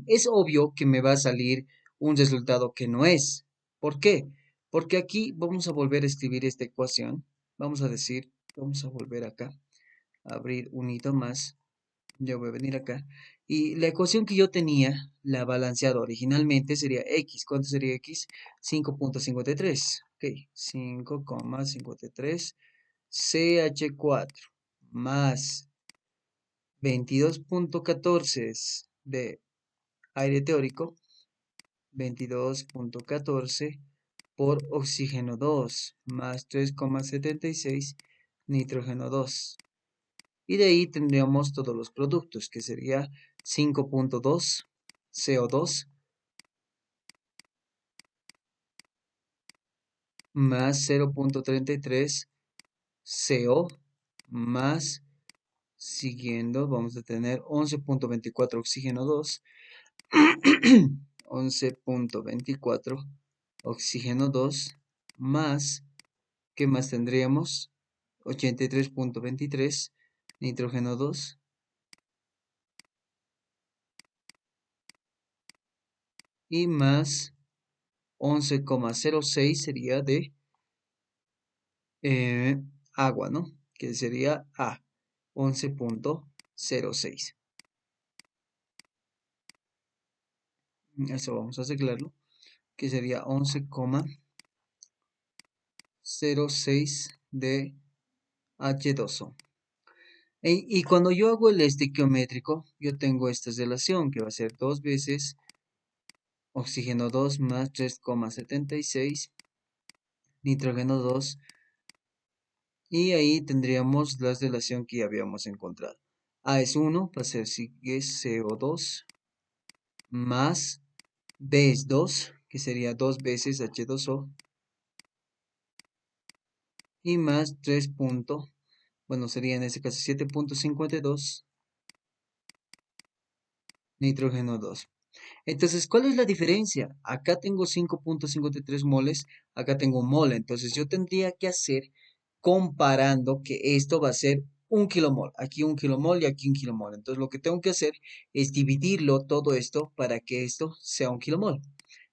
[SPEAKER 1] es obvio que me va a salir un resultado que no es. ¿Por qué? Porque aquí vamos a volver a escribir esta ecuación. Vamos a decir, vamos a volver acá, a abrir un hito más. Yo voy a venir acá. Y la ecuación que yo tenía, la balanceada originalmente, sería x. ¿Cuánto sería x? 5.53. Ok, 5,53 CH4 más 22.14 de aire teórico, 22.14 por oxígeno 2 más 3,76 nitrógeno 2. Y de ahí tendríamos todos los productos, que sería 5.2 CO2 más 0.33 CO más, siguiendo, vamos a tener 11.24 oxígeno 2, 11.24 oxígeno 2 más, ¿qué más tendríamos? 83.23 nitrógeno 2 y más 11,06 sería de eh, agua, ¿no? Que sería A, 11.06. Eso vamos a arreglarlo, que sería 11,06 de H2O. Y cuando yo hago el estequiométrico, yo tengo esta relación que va a ser 2 veces oxígeno 2 más 3,76 nitrógeno 2 y ahí tendríamos la relación que ya habíamos encontrado. A es 1, va a ser CO2 más B es 2, que sería 2 veces H2O y más 3 bueno, sería en este caso 7.52 nitrógeno 2. Entonces, ¿cuál es la diferencia? Acá tengo 5.53 moles, acá tengo un mol. Entonces, yo tendría que hacer comparando que esto va a ser un kilomol. Aquí un kilomol y aquí un kilomol. Entonces, lo que tengo que hacer es dividirlo todo esto para que esto sea un kilomol.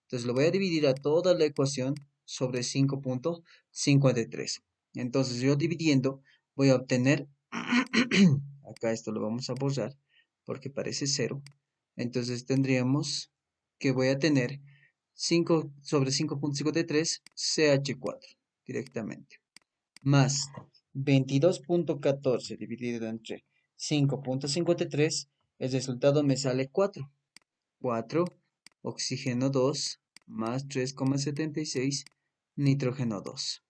[SPEAKER 1] Entonces, lo voy a dividir a toda la ecuación sobre 5.53. Entonces, yo dividiendo voy a obtener, acá esto lo vamos a borrar porque parece cero. Entonces tendríamos que voy a tener 5 sobre 5.53 CH4 directamente, más 22.14 dividido entre 5.53, el resultado me sale 4. 4 oxígeno 2 más 3,76 nitrógeno 2.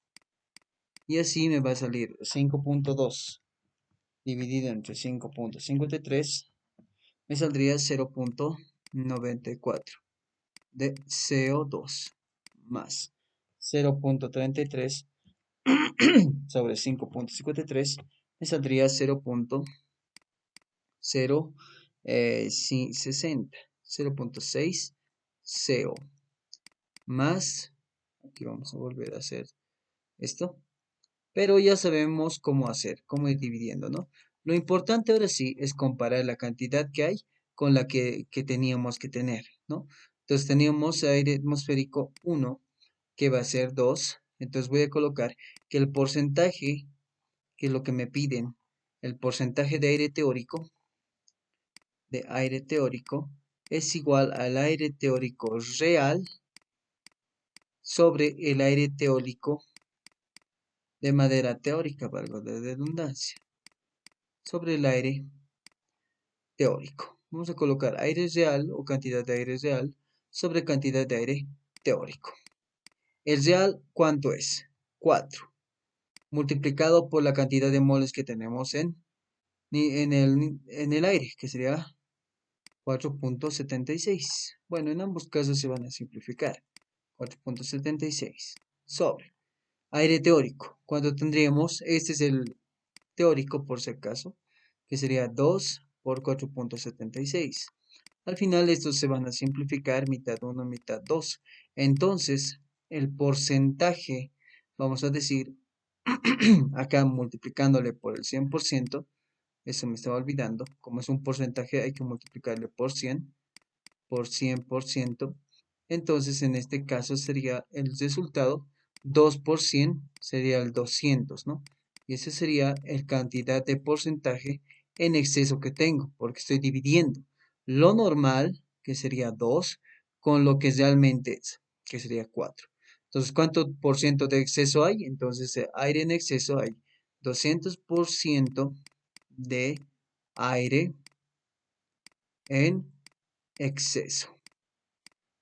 [SPEAKER 1] Y así me va a salir 5.2 dividido entre 5.53, me saldría 0.94 de CO2 más 0.33 sobre 5.53 me saldría 0.060, 0.6 CO más, aquí vamos a volver a hacer esto, pero ya sabemos cómo hacer, cómo ir dividiendo, ¿no? Lo importante ahora sí es comparar la cantidad que hay con la que teníamos que tener, ¿no? Entonces teníamos aire atmosférico 1, que va a ser 2. Entonces voy a colocar que el porcentaje, que es lo que me piden, el porcentaje de aire teórico es igual al aire teórico real sobre el aire teórico de manera teórica, valga de redundancia, sobre el aire teórico. Vamos a colocar aire real o cantidad de aire real sobre cantidad de aire teórico. El real, ¿cuánto es? 4, multiplicado por la cantidad de moles que tenemos en el aire, que sería 4.76. Bueno, en ambos casos se van a simplificar. 4.76 sobre aire teórico. ¿Cuánto tendríamos? Este es el teórico por si acaso, que sería 2 por 4.76. Al final estos se van a simplificar mitad 1, mitad 2. Entonces, el porcentaje, vamos a decir, acá multiplicándole por el 100%, Eso me estaba olvidando. Como es un porcentaje, hay que multiplicarle por 100, por 100%. Entonces, en este caso sería el resultado 2 por 100 sería el 200, ¿no? Y ese sería el cantidad de porcentaje en exceso que tengo, porque estoy dividiendo lo normal, que sería 2, con lo que realmente es, que sería 4. Entonces, ¿cuánto por ciento de exceso hay? Entonces, aire en exceso hay 200% de aire en exceso.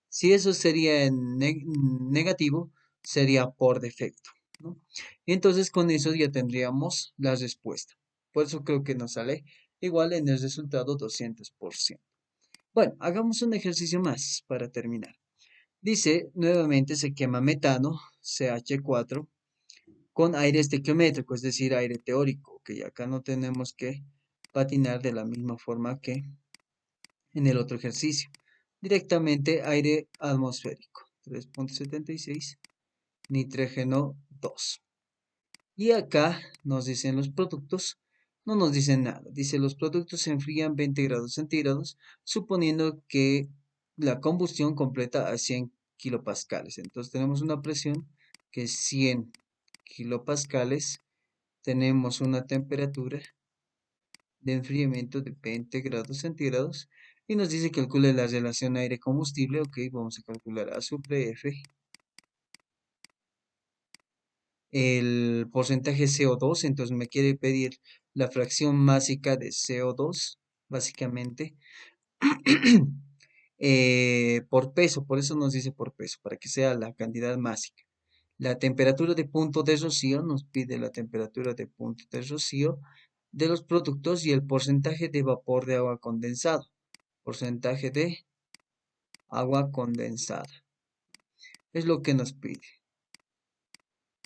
[SPEAKER 1] Si eso sería en negativo, sería por defecto, ¿no? Y entonces con eso ya tendríamos la respuesta. Por eso creo que nos sale igual en el resultado 200%. Bueno, hagamos un ejercicio más para terminar. Dice, nuevamente se quema metano, CH4, con aire estequiométrico, es decir, aire teórico, que acá no tenemos que patinar de la misma forma que en el otro ejercicio. Directamente aire atmosférico, 3.76, nitrógeno 2. Y acá nos dicen los productos, no nos dicen nada. Dice los productos se enfrían 20 grados centígrados, suponiendo que la combustión completa a 100 kilopascales. Entonces tenemos una presión que es 100 kilopascales, tenemos una temperatura de enfriamiento de 20 grados centígrados y nos dice que calcule la relación aire-combustible. Ok, vamos a calcular A sobre F, el porcentaje CO2, entonces me quiere pedir la fracción másica de CO2, básicamente, por peso, por eso nos dice por peso, para que sea la cantidad másica. La temperatura de punto de rocío nos pide la temperatura de punto de rocío de los productos y el porcentaje de vapor de agua condensado. Porcentaje de agua condensada. Es lo que nos pide.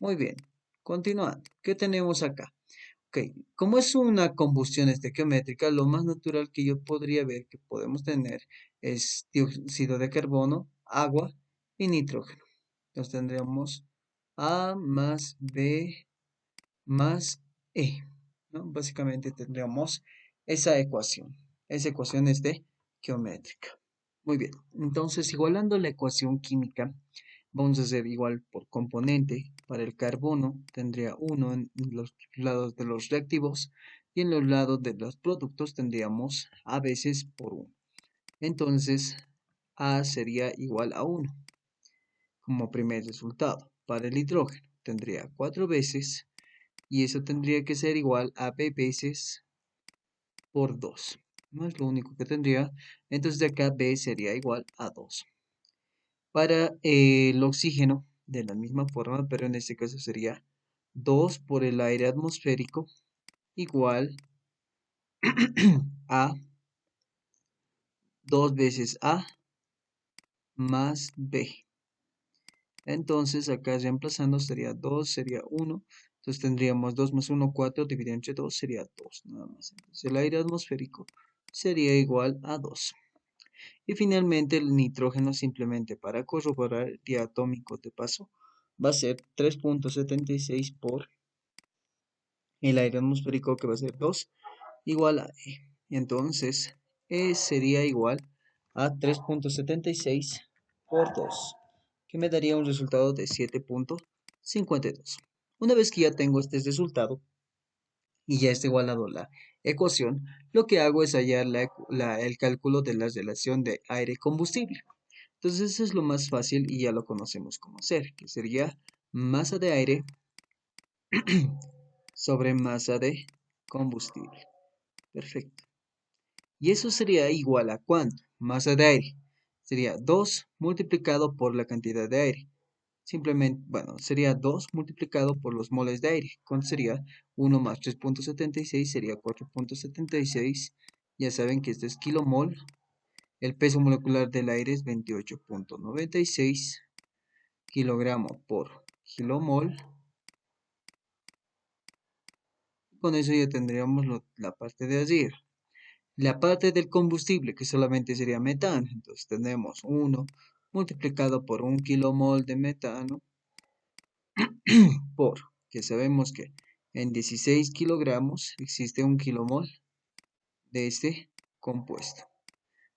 [SPEAKER 1] Muy bien. Continuando. ¿Qué tenemos acá? Ok. Como es una combustión estequiométrica, lo más natural que yo podría ver que podemos tener es dióxido de carbono, agua y nitrógeno. Entonces tendríamos A más B más E, ¿no? Básicamente tendríamos esa ecuación. Esa ecuación es de geométrica. Muy bien. Entonces, igualando la ecuación química, vamos a hacer igual por componente. Para el carbono tendría 1 en los lados de los reactivos y en los lados de los productos tendríamos A veces por 1. Entonces, A sería igual a 1 como primer resultado. Para el hidrógeno tendría 4 veces y eso tendría que ser igual a B veces por 2. No es lo único que tendría. Entonces de acá B sería igual a 2. Para el oxígeno, de la misma forma, pero en este caso sería 2 por el aire atmosférico igual a 2 veces A más B. Entonces acá reemplazando sería 2, sería 1. Entonces tendríamos 2 más 1, 4, dividido entre 2 sería 2, nada más. Entonces el aire atmosférico sería igual a 2. Y finalmente el nitrógeno, simplemente para corroborar el diatómico de paso, va a ser 3.76 por el aire atmosférico, que va a ser 2, igual a E. Entonces E sería igual a 3.76 por 2, que me daría un resultado de 7.52. Una vez que ya tengo este resultado y ya está igualado la ecuación, lo que hago es hallar el cálculo de la relación de aire-combustible. Entonces eso es lo más fácil y ya lo conocemos cómo hacer, que sería masa de aire sobre masa de combustible. Perfecto. Y eso sería igual a ¿cuánto? Masa de aire. Sería 2 multiplicado por la cantidad de aire. Simplemente, bueno, sería 2 multiplicado por los moles de aire. ¿Cuánto sería? 1 más 3.76 sería 4.76. Ya saben que esto es kilomol. El peso molecular del aire es 28.96 kilogramos por kilomol. Con eso ya tendríamos la parte de arriba. La parte del combustible, que solamente sería metano. Entonces tenemos 1 multiplicado por 1 kilomol de metano por, que sabemos que en 16 kilogramos existe 1 kilomol. de este compuesto.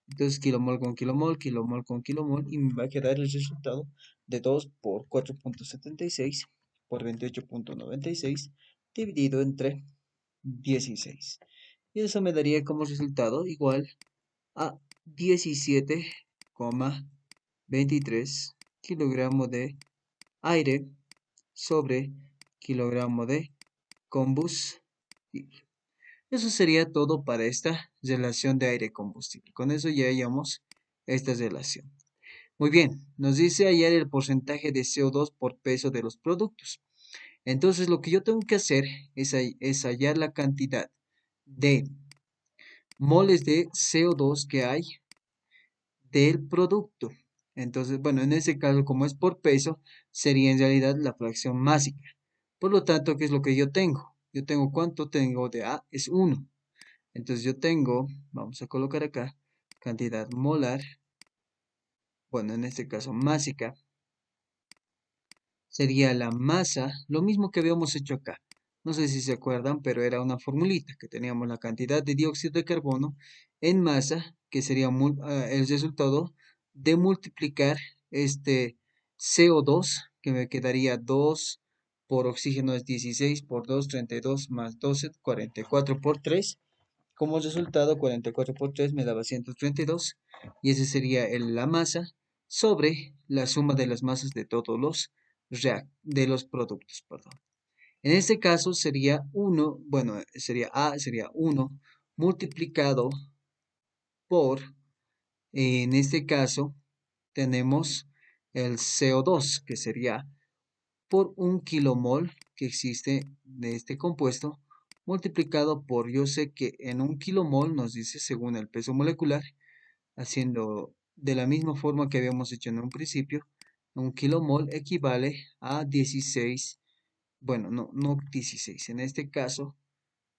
[SPEAKER 1] Entonces, kilomol con kilomol, kilomol con kilomol, y me va a quedar el resultado de 2 por 4,76 por 28,96 dividido entre 16. Y eso me daría como resultado igual a 17,23 kilogramos de aire sobre kilogramo de combustible. Eso sería todo para esta relación de aire-combustible. Con eso ya hallamos esta relación. Muy bien, nos dice hallar el porcentaje de CO2 por peso de los productos. Entonces lo que yo tengo que hacer es hallar la cantidad de moles de CO2 que hay del producto. Entonces, bueno, en ese caso, como es por peso, sería en realidad la fracción másica. Por lo tanto, ¿qué es lo que yo tengo? Yo tengo ¿cuánto tengo de A? Es 1. Entonces yo tengo, vamos a colocar acá, cantidad molar, bueno, en este caso másica, sería la masa, lo mismo que habíamos hecho acá. No sé si se acuerdan, pero era una formulita que teníamos la cantidad de dióxido de carbono en masa, que sería el resultado de multiplicar este CO2, que me quedaría 2 por oxígeno es 16 por 2, 32 más 12, 44 por 3. Como resultado, 44 por 3 me daba 132 y ese sería la masa sobre la suma de las masas de todos los de los productos, perdón. En este caso sería 1, bueno, sería A, sería 1 multiplicado por, en este caso, tenemos el CO2, que sería por un kilomol que existe de este compuesto, multiplicado por, yo sé que en un kilomol nos dice según el peso molecular, haciendo de la misma forma que habíamos hecho en un principio, un kilomol equivale a 16, bueno, no 16, en este caso,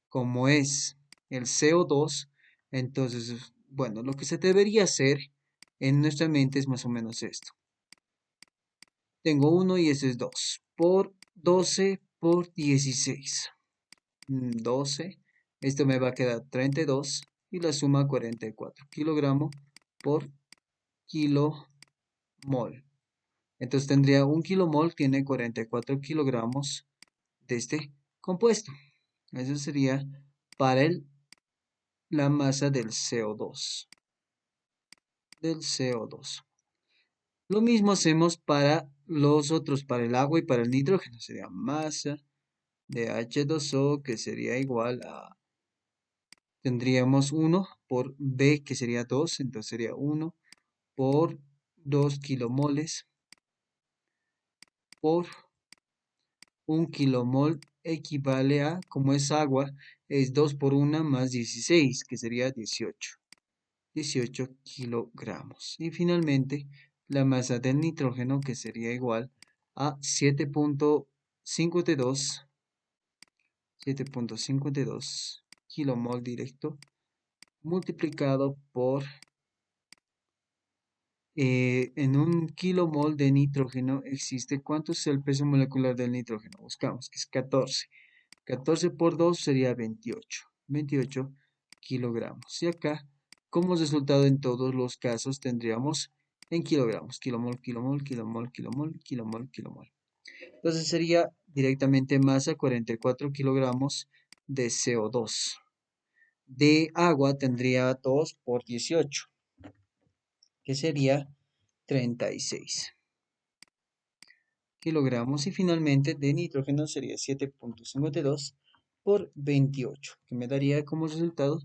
[SPEAKER 1] como es el CO2, entonces, bueno, lo que se debería hacer en nuestra mente es más o menos esto. Tengo 1 y ese es 2 por 12 por 16. 12. Esto me va a quedar 32 y la suma 44 kilogramos por kilomol. Entonces tendría un kilomol, tiene 44 kilogramos de este compuesto. Eso sería para la masa del CO2. Del CO2. Lo mismo hacemos para los otros, para el agua y para el nitrógeno. Sería masa de H2O que sería igual a, tendríamos 1 por B que sería 2, entonces sería 1 por 2 kilomoles por 1 kilomol equivale a, como es agua, es 2 por 1 más 16, que sería 18 kilogramos. Y finalmente, la masa del nitrógeno, que sería igual a 7.52 kilomol directo multiplicado por en un kilomol de nitrógeno existe, ¿cuánto es el peso molecular del nitrógeno? Buscamos, que es 14. 14 por 2 sería 28 kilogramos. Y acá, como resultado en todos los casos, tendríamos en kilogramos, kilomol, kilomol, kilomol, kilomol, kilomol, kilomol. Entonces sería directamente masa 44 kilogramos de CO2. De agua tendría 2 por 18, que sería 36 kilogramos. Y finalmente de nitrógeno sería 7.52 por 28, que me daría como resultado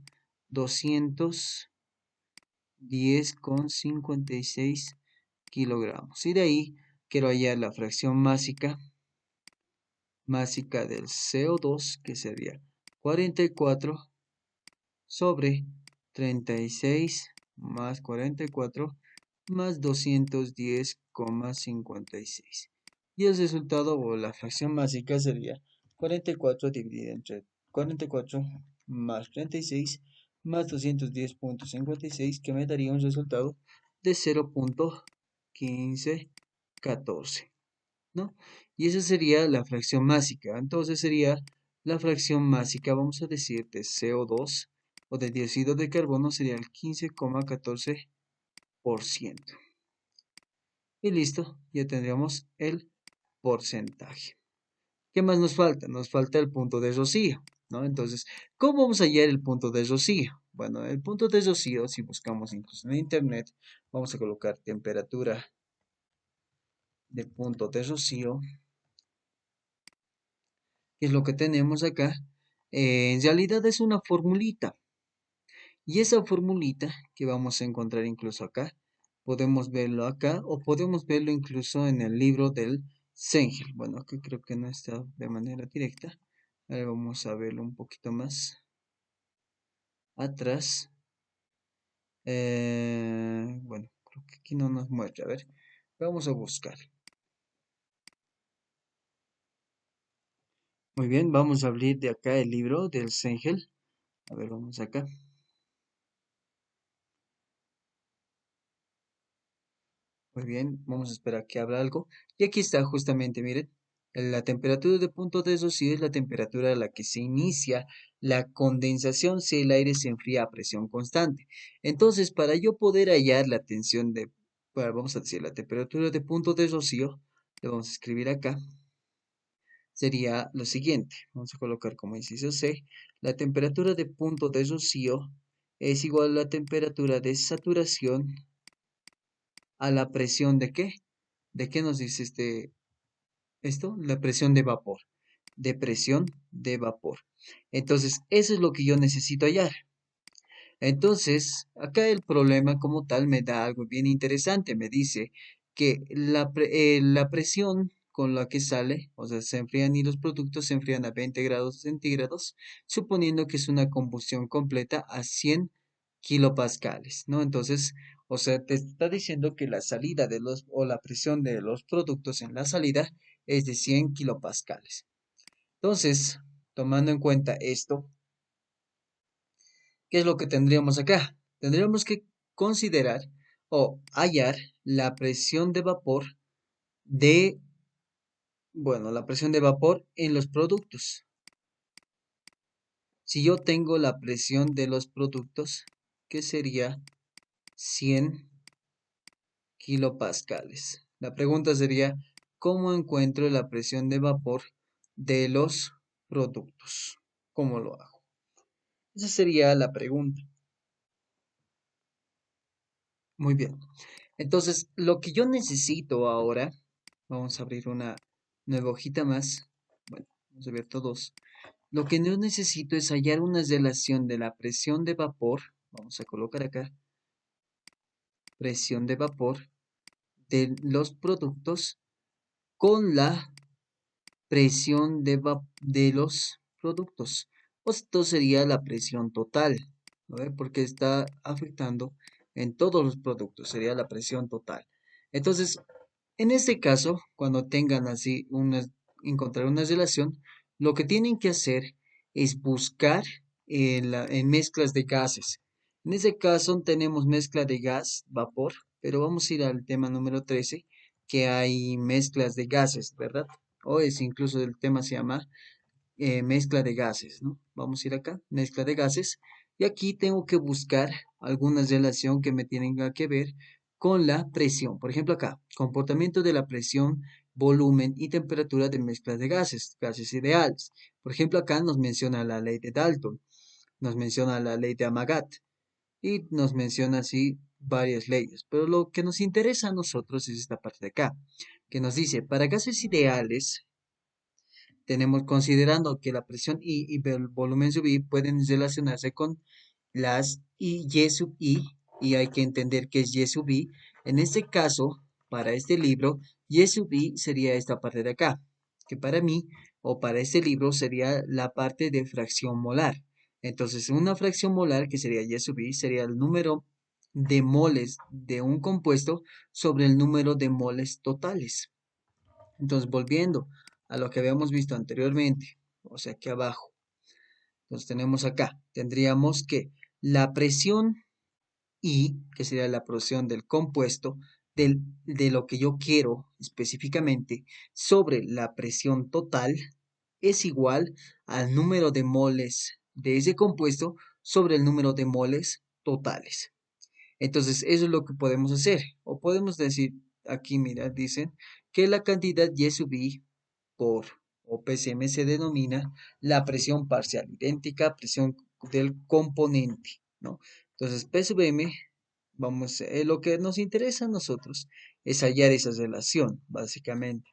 [SPEAKER 1] 210,56 kilogramos. Y de ahí quiero hallar la fracción másica del CO2, que sería 44 sobre 36 más 44 más 210,56. Y el resultado o la fracción másica sería 44 dividido entre 44 más 36 más 210,56, que me daría un resultado de 0.1514, ¿no? Y esa sería la fracción másica. Entonces sería la fracción másica, vamos a decir, de CO2 o de dióxido de carbono sería el 15,14%. Y listo, ya tendríamos el porcentaje. ¿Qué más nos falta? Nos falta el punto de rocío, ¿no? Entonces, ¿cómo vamos a hallar el punto de rocío? Bueno, el punto de rocío, si buscamos incluso en internet, vamos a colocar temperatura de punto de rocío, que es lo que tenemos acá. En realidad es una formulita. Y esa formulita que vamos a encontrar incluso acá, podemos verlo acá o podemos verlo incluso en el libro del Sengel. Bueno, aquí creo que no está de manera directa. Ahora vamos a verlo un poquito más atrás. Bueno, creo que aquí no nos muestra. A ver, vamos a buscar. Muy bien, vamos a abrir de acá el libro del Sengel. A ver, vamos acá. Muy bien, vamos a esperar que abra algo. Y aquí está justamente, miren, la temperatura de punto de rocío es la temperatura a la que se inicia la condensación si el aire se enfría a presión constante. Entonces, para yo poder hallar la tensión de, bueno, vamos a decir, la temperatura de punto de rocío, le vamos a escribir acá, sería lo siguiente. Vamos a colocar como inciso C, la temperatura de punto de rocío es igual a la temperatura de saturación a la presión de ¿qué? ¿De qué nos dice esto? La presión de vapor. De presión de vapor. Entonces, eso es lo que yo necesito hallar. Entonces, acá el problema como tal me da algo bien interesante. Me dice que la presión con la que sale, o sea, se enfrían y los productos se enfrían a 20 grados centígrados, suponiendo que es una combustión completa a 100 kilopascales, ¿no? Entonces, o sea, te está diciendo que la salida de los, o la presión de los productos en la salida es de 100 kilopascales. Entonces, tomando en cuenta esto, ¿qué es lo que tendríamos acá? Tendríamos que considerar o hallar la presión de vapor de, bueno, la presión de vapor en los productos. Si yo tengo la presión de los productos, que sería 100 kilopascales. La pregunta sería, ¿cómo encuentro la presión de vapor de los productos? ¿Cómo lo hago? Esa sería la pregunta. Muy bien. Entonces, lo que yo necesito ahora, vamos a abrir una nueva hojita más. Bueno, vamos a ver todos. Lo que yo necesito es hallar una relación de la presión de vapor. Vamos a colocar acá presión de vapor de los productos con la presión de los productos. Esto sería la presión total, ¿no ve? Porque está afectando en todos los productos, sería la presión total. Entonces, en este caso, cuando tengan así encontrar una relación, lo que tienen que hacer es buscar en mezclas de gases. En este caso tenemos mezcla de gas, vapor, pero vamos a ir al tema número 13, que hay mezclas de gases, ¿verdad? O es incluso el tema se llama mezcla de gases, ¿no? Vamos a ir acá, mezcla de gases, y aquí tengo que buscar alguna relación que me tenga que ver con la presión. Por ejemplo, acá, comportamiento de la presión, volumen y temperatura de mezclas de gases, gases ideales. Por ejemplo, acá nos menciona la ley de Dalton, nos menciona la ley de Amagat y nos menciona así varias leyes. Pero lo que nos interesa a nosotros es esta parte de acá, que nos dice, para gases ideales, tenemos considerando que la presión y el volumen sub I pueden relacionarse con las y sub I, y hay que entender que es y sub I. En este caso, para este libro, y sub I sería esta parte de acá, que para mí o para este libro sería la parte de fracción molar. Entonces, una fracción molar, que sería y sub I, sería el número de moles de un compuesto sobre el número de moles totales. Entonces, volviendo a lo que habíamos visto anteriormente, o sea, aquí abajo, entonces tenemos acá, tendríamos que la presión I, que sería la presión del compuesto, de lo que yo quiero específicamente, sobre la presión total, es igual al número de moles de ese compuesto sobre el número de moles totales. Entonces, eso es lo que podemos hacer. O podemos decir, aquí, mira, dicen que la cantidad Y sub I por o PCM se denomina la presión parcial idéntica a presión del componente, ¿no? Entonces, P sub M, vamos, lo que nos interesa a nosotros es hallar esa relación, básicamente.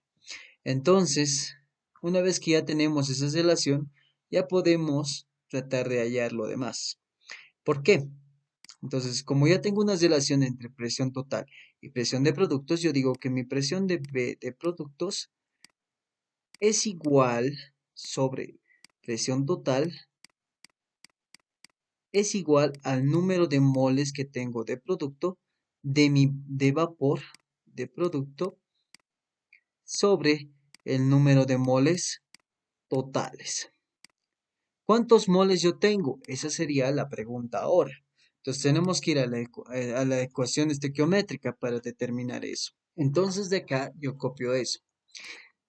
[SPEAKER 1] Entonces, una vez que ya tenemos esa relación, ya podemos tratar de hallar lo demás. ¿Por qué? Entonces, como ya tengo una relación entre presión total y presión de productos, yo digo que mi presión de productos es igual sobre presión total es igual al número de moles que tengo de producto de vapor de producto sobre el número de moles totales. ¿Cuántos moles yo tengo? Esa sería la pregunta ahora. Entonces tenemos que ir a la ecuación estequiométrica para determinar eso. Entonces de acá yo copio eso.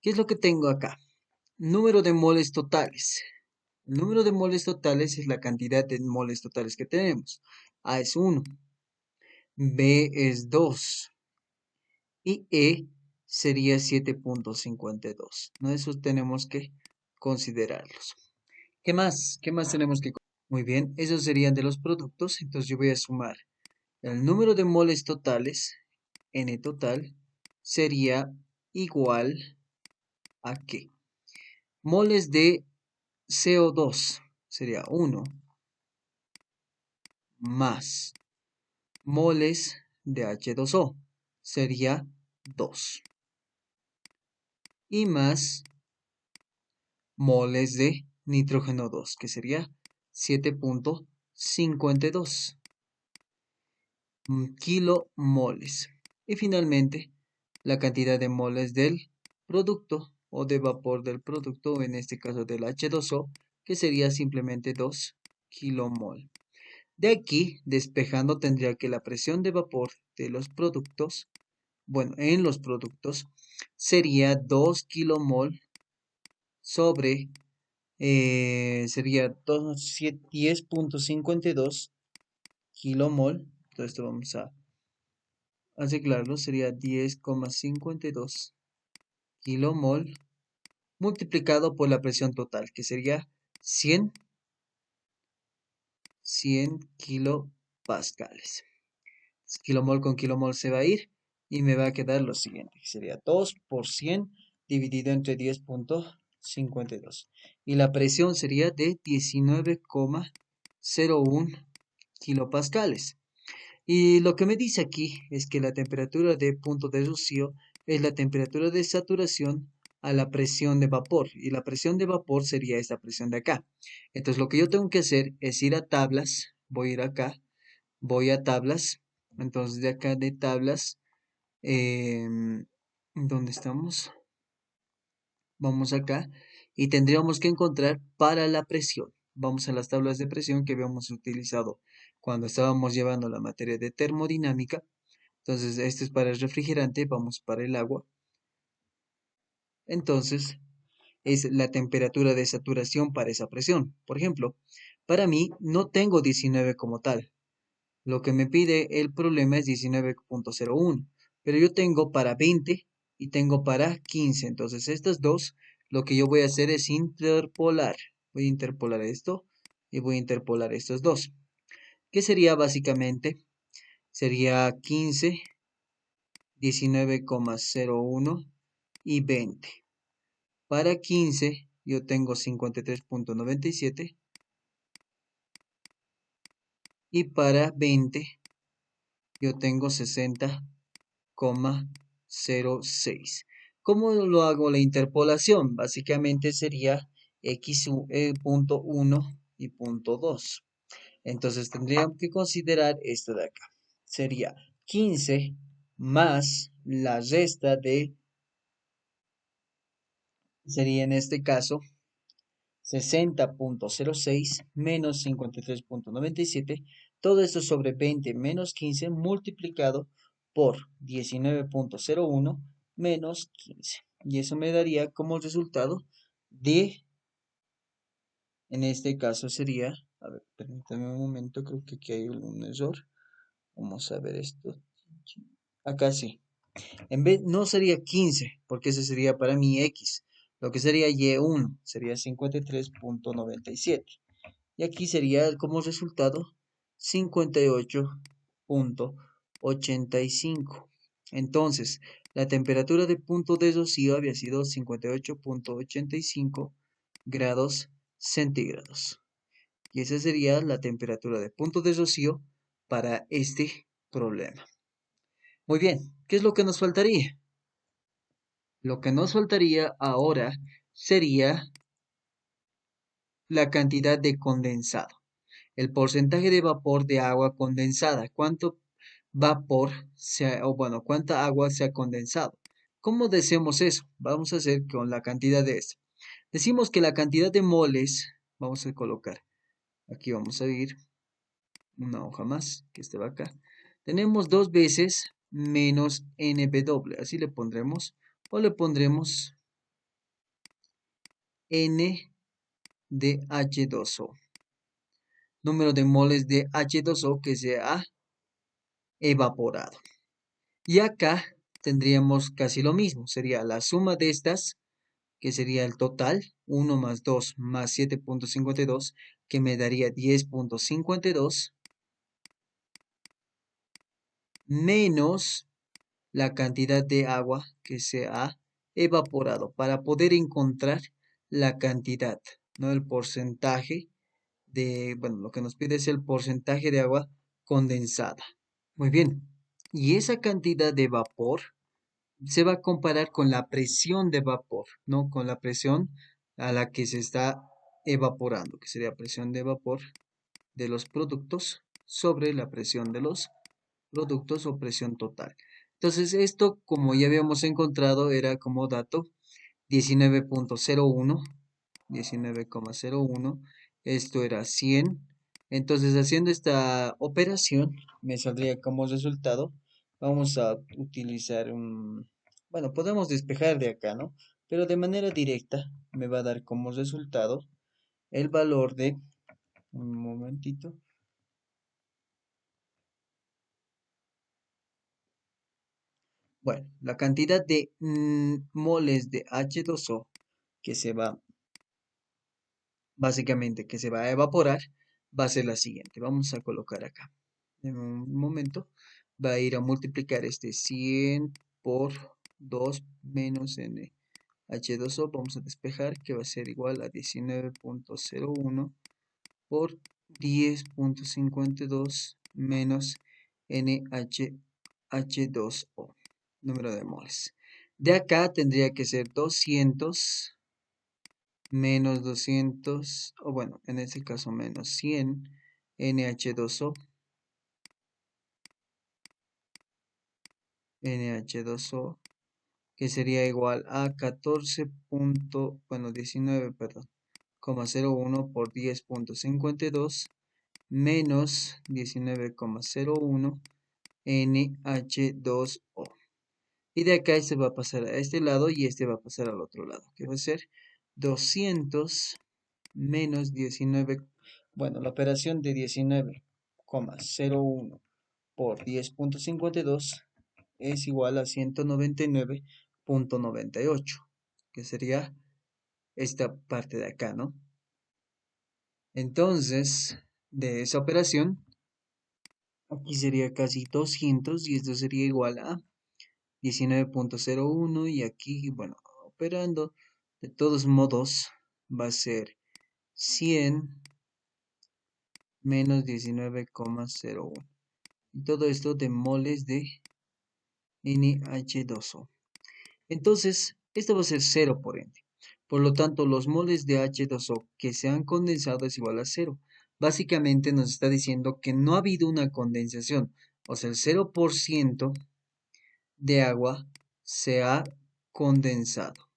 [SPEAKER 1] ¿Qué es lo que tengo acá? Número de moles totales. El número de moles totales es la cantidad de moles totales que tenemos. A es 1, B es 2 y E sería 7.52. ¿No? Eso tenemos que considerarlos. ¿Qué más? ¿Qué más tenemos que? Muy bien, esos serían de los productos. Entonces yo voy a sumar el número de moles totales, N total, sería igual a ¿qué? Moles de CO2 sería 1 más moles de H2O sería 2 y más moles de nitrógeno 2 que sería 7.52 kilomoles. Y finalmente, la cantidad de moles del producto o de vapor del producto, en este caso del H2O, que sería simplemente 2 kilomol. De aquí, despejando, tendría que la presión de vapor de los productos, bueno, en los productos, sería 2 kilomol sobre, sería 10.52 kilomol. Entonces, esto vamos a arreglarlo, sería 10,52 kilomol multiplicado por la presión total, que sería 100 kilopascales. Kilomol con kilomol se va a ir y me va a quedar lo siguiente, que sería 2 por 100 dividido entre 10.52. Y la presión sería de 19,01 kilopascales. Y lo que me dice aquí es que la temperatura de punto de rocío es la temperatura de saturación a la presión de vapor. Y la presión de vapor sería esta presión de acá. Entonces lo que yo tengo que hacer es ir a tablas. Voy a ir acá. Voy a tablas. Entonces de acá de tablas. ¿Dónde estamos? Vamos acá. Y tendríamos que encontrar para la presión. Vamos a las tablas de presión que habíamos utilizado cuando estábamos llevando la materia de termodinámica. Entonces, este es para el refrigerante, vamos para el agua. Entonces, es la temperatura de saturación para esa presión. Por ejemplo, para mí no tengo 19 como tal. Lo que me pide el problema es 19.01. Pero yo tengo para 20 y tengo para 15. Entonces, estas dos, lo que yo voy a hacer es interpolar. Voy a interpolar esto y voy a interpolar estos dos. ¿Qué sería básicamente? Sería 15, 19,01 y 20. Para 15 yo tengo 53.97 y para 20 yo tengo 60,06. ¿Cómo lo hago la interpolación? Básicamente sería punto 1 y punto 2. Entonces tendríamos que considerar esto de acá. Sería 15 más la resta de, sería en este caso 60.06 menos 53.97, todo esto sobre 20 menos 15 multiplicado por 19.01 menos 15. Y eso me daría como resultado de, en este caso sería A ver, permítame un momento, creo que aquí hay un error. Vamos a ver esto. Acá sí. En vez, no sería 15, porque ese sería para mi X. Lo que sería Y1 sería 53,97. Y aquí sería como resultado 58,85. Entonces, la temperatura de punto de rocío había sido 58,85 grados centígrados. Y esa sería la temperatura de punto de rocío para este problema. Muy bien, ¿qué es lo que nos faltaría? Lo que nos faltaría ahora sería la cantidad de condensado. El porcentaje de vapor de agua condensada. ¿Cuánto vapor o bueno, cuánta agua se ha condensado? ¿Cómo decimos eso? Vamos a hacer con la cantidad de esto. Decimos que la cantidad de moles, vamos a colocar, aquí vamos a ir una hoja más, que este va acá. Tenemos dos veces menos NW, así le pondremos, o le pondremos N de H2O. Número de moles de H2O que se ha evaporado. Y acá tendríamos casi lo mismo, sería la suma de estas, que sería el total, 1 más 2 más 7,52, que me daría 10,52, menos la cantidad de agua que se ha evaporado, para poder encontrar la cantidad, no el porcentaje de, bueno, lo que nos pide es el porcentaje de agua condensada. Muy bien, y esa cantidad de vapor se va a comparar con la presión de vapor, ¿no? Con la presión a la que se está evaporando, que sería presión de vapor de los productos sobre la presión de los productos o presión total. Entonces, esto, como ya habíamos encontrado, era como dato 19,01, 19,01, esto era 100. Entonces, haciendo esta operación, me saldría como resultado, vamos a utilizar un, bueno, podemos despejar de acá, ¿no? Pero de manera directa me va a dar como resultado el valor de, un momentito, bueno, la cantidad de moles de H2O que se va, básicamente, que se va a evaporar, va a ser la siguiente. Vamos a colocar acá. En un momento va a ir a multiplicar este 100 por 2 menos NH2O. Vamos a despejar que va a ser igual a 19,01 por 10,52 menos NH2O, número de moles. De acá tendría que ser 200 menos 200, o bueno, en este caso menos 100 NH2O, NH2O, que sería igual a 14 bueno, 19, perdón, 0,01 por 10,52 menos 19,01 NH2O. Y de acá este va a pasar a este lado y este va a pasar al otro lado, que va a ser 200 menos 19, bueno, la operación de 19,01 por 10,52 es igual a 199,98, que sería esta parte de acá, ¿no? Entonces, de esa operación, aquí sería casi 200 y esto sería igual a 19,01 y aquí, bueno, operando, de todos modos, va a ser 100 menos 19,01. Y todo esto de moles de NH2O. Entonces, esto va a ser 0 por ende. Por lo tanto, los moles de H2O que se han condensado es igual a 0. Básicamente nos está diciendo que no ha habido una condensación. O sea, el 0% de agua se ha condensado.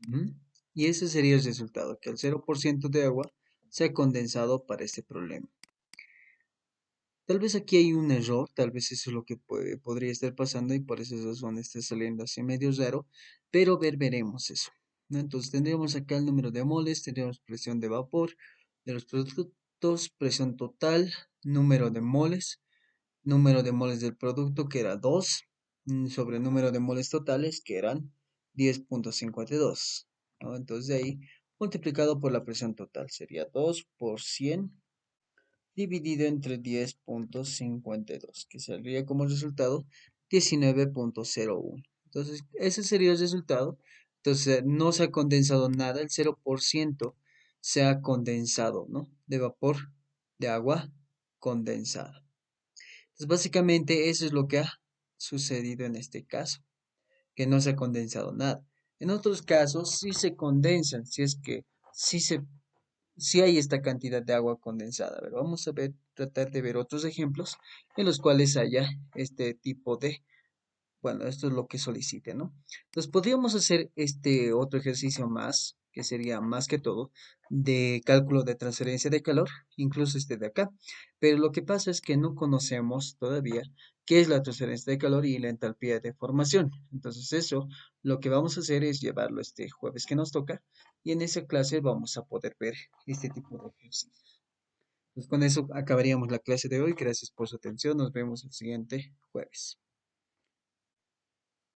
[SPEAKER 1] Ujú. Y ese sería el resultado, que el 0% de agua se ha condensado para este problema. Tal vez aquí hay un error, tal vez eso es lo que podría estar pasando y por esa razón está saliendo así medio raro, pero veremos eso. ¿no? Entonces tendríamos acá el número de moles, tendríamos presión de vapor de los productos, presión total, número de moles del producto que era 2 sobre el número de moles totales que eran 10,52, ¿no? Entonces de ahí multiplicado por la presión total sería 2 por 100 dividido entre 10,52, que saldría como resultado 19,01. Entonces, ese sería el resultado. Entonces, no se ha condensado nada, el 0% se ha condensado, ¿no? De vapor de agua condensada. Entonces, básicamente eso es lo que ha sucedido en este caso, que no se ha condensado nada. En otros casos sí se condensan, si es que sí se sí hay esta cantidad de agua condensada. A ver, vamos a ver, tratar de ver otros ejemplos en los cuales haya este tipo de, bueno, esto es lo que solicite, ¿no? Entonces podríamos hacer este otro ejercicio más, que sería más que todo de cálculo de transferencia de calor, incluso este de acá. Pero lo que pasa es que no conocemos todavía qué es la transferencia de calor y la entalpía de formación. Entonces eso, lo que vamos a hacer es llevarlo este jueves que nos toca y en esa clase vamos a poder ver este tipo de ejercicios. Pues con eso acabaríamos la clase de hoy. Gracias por su atención. Nos vemos el siguiente jueves.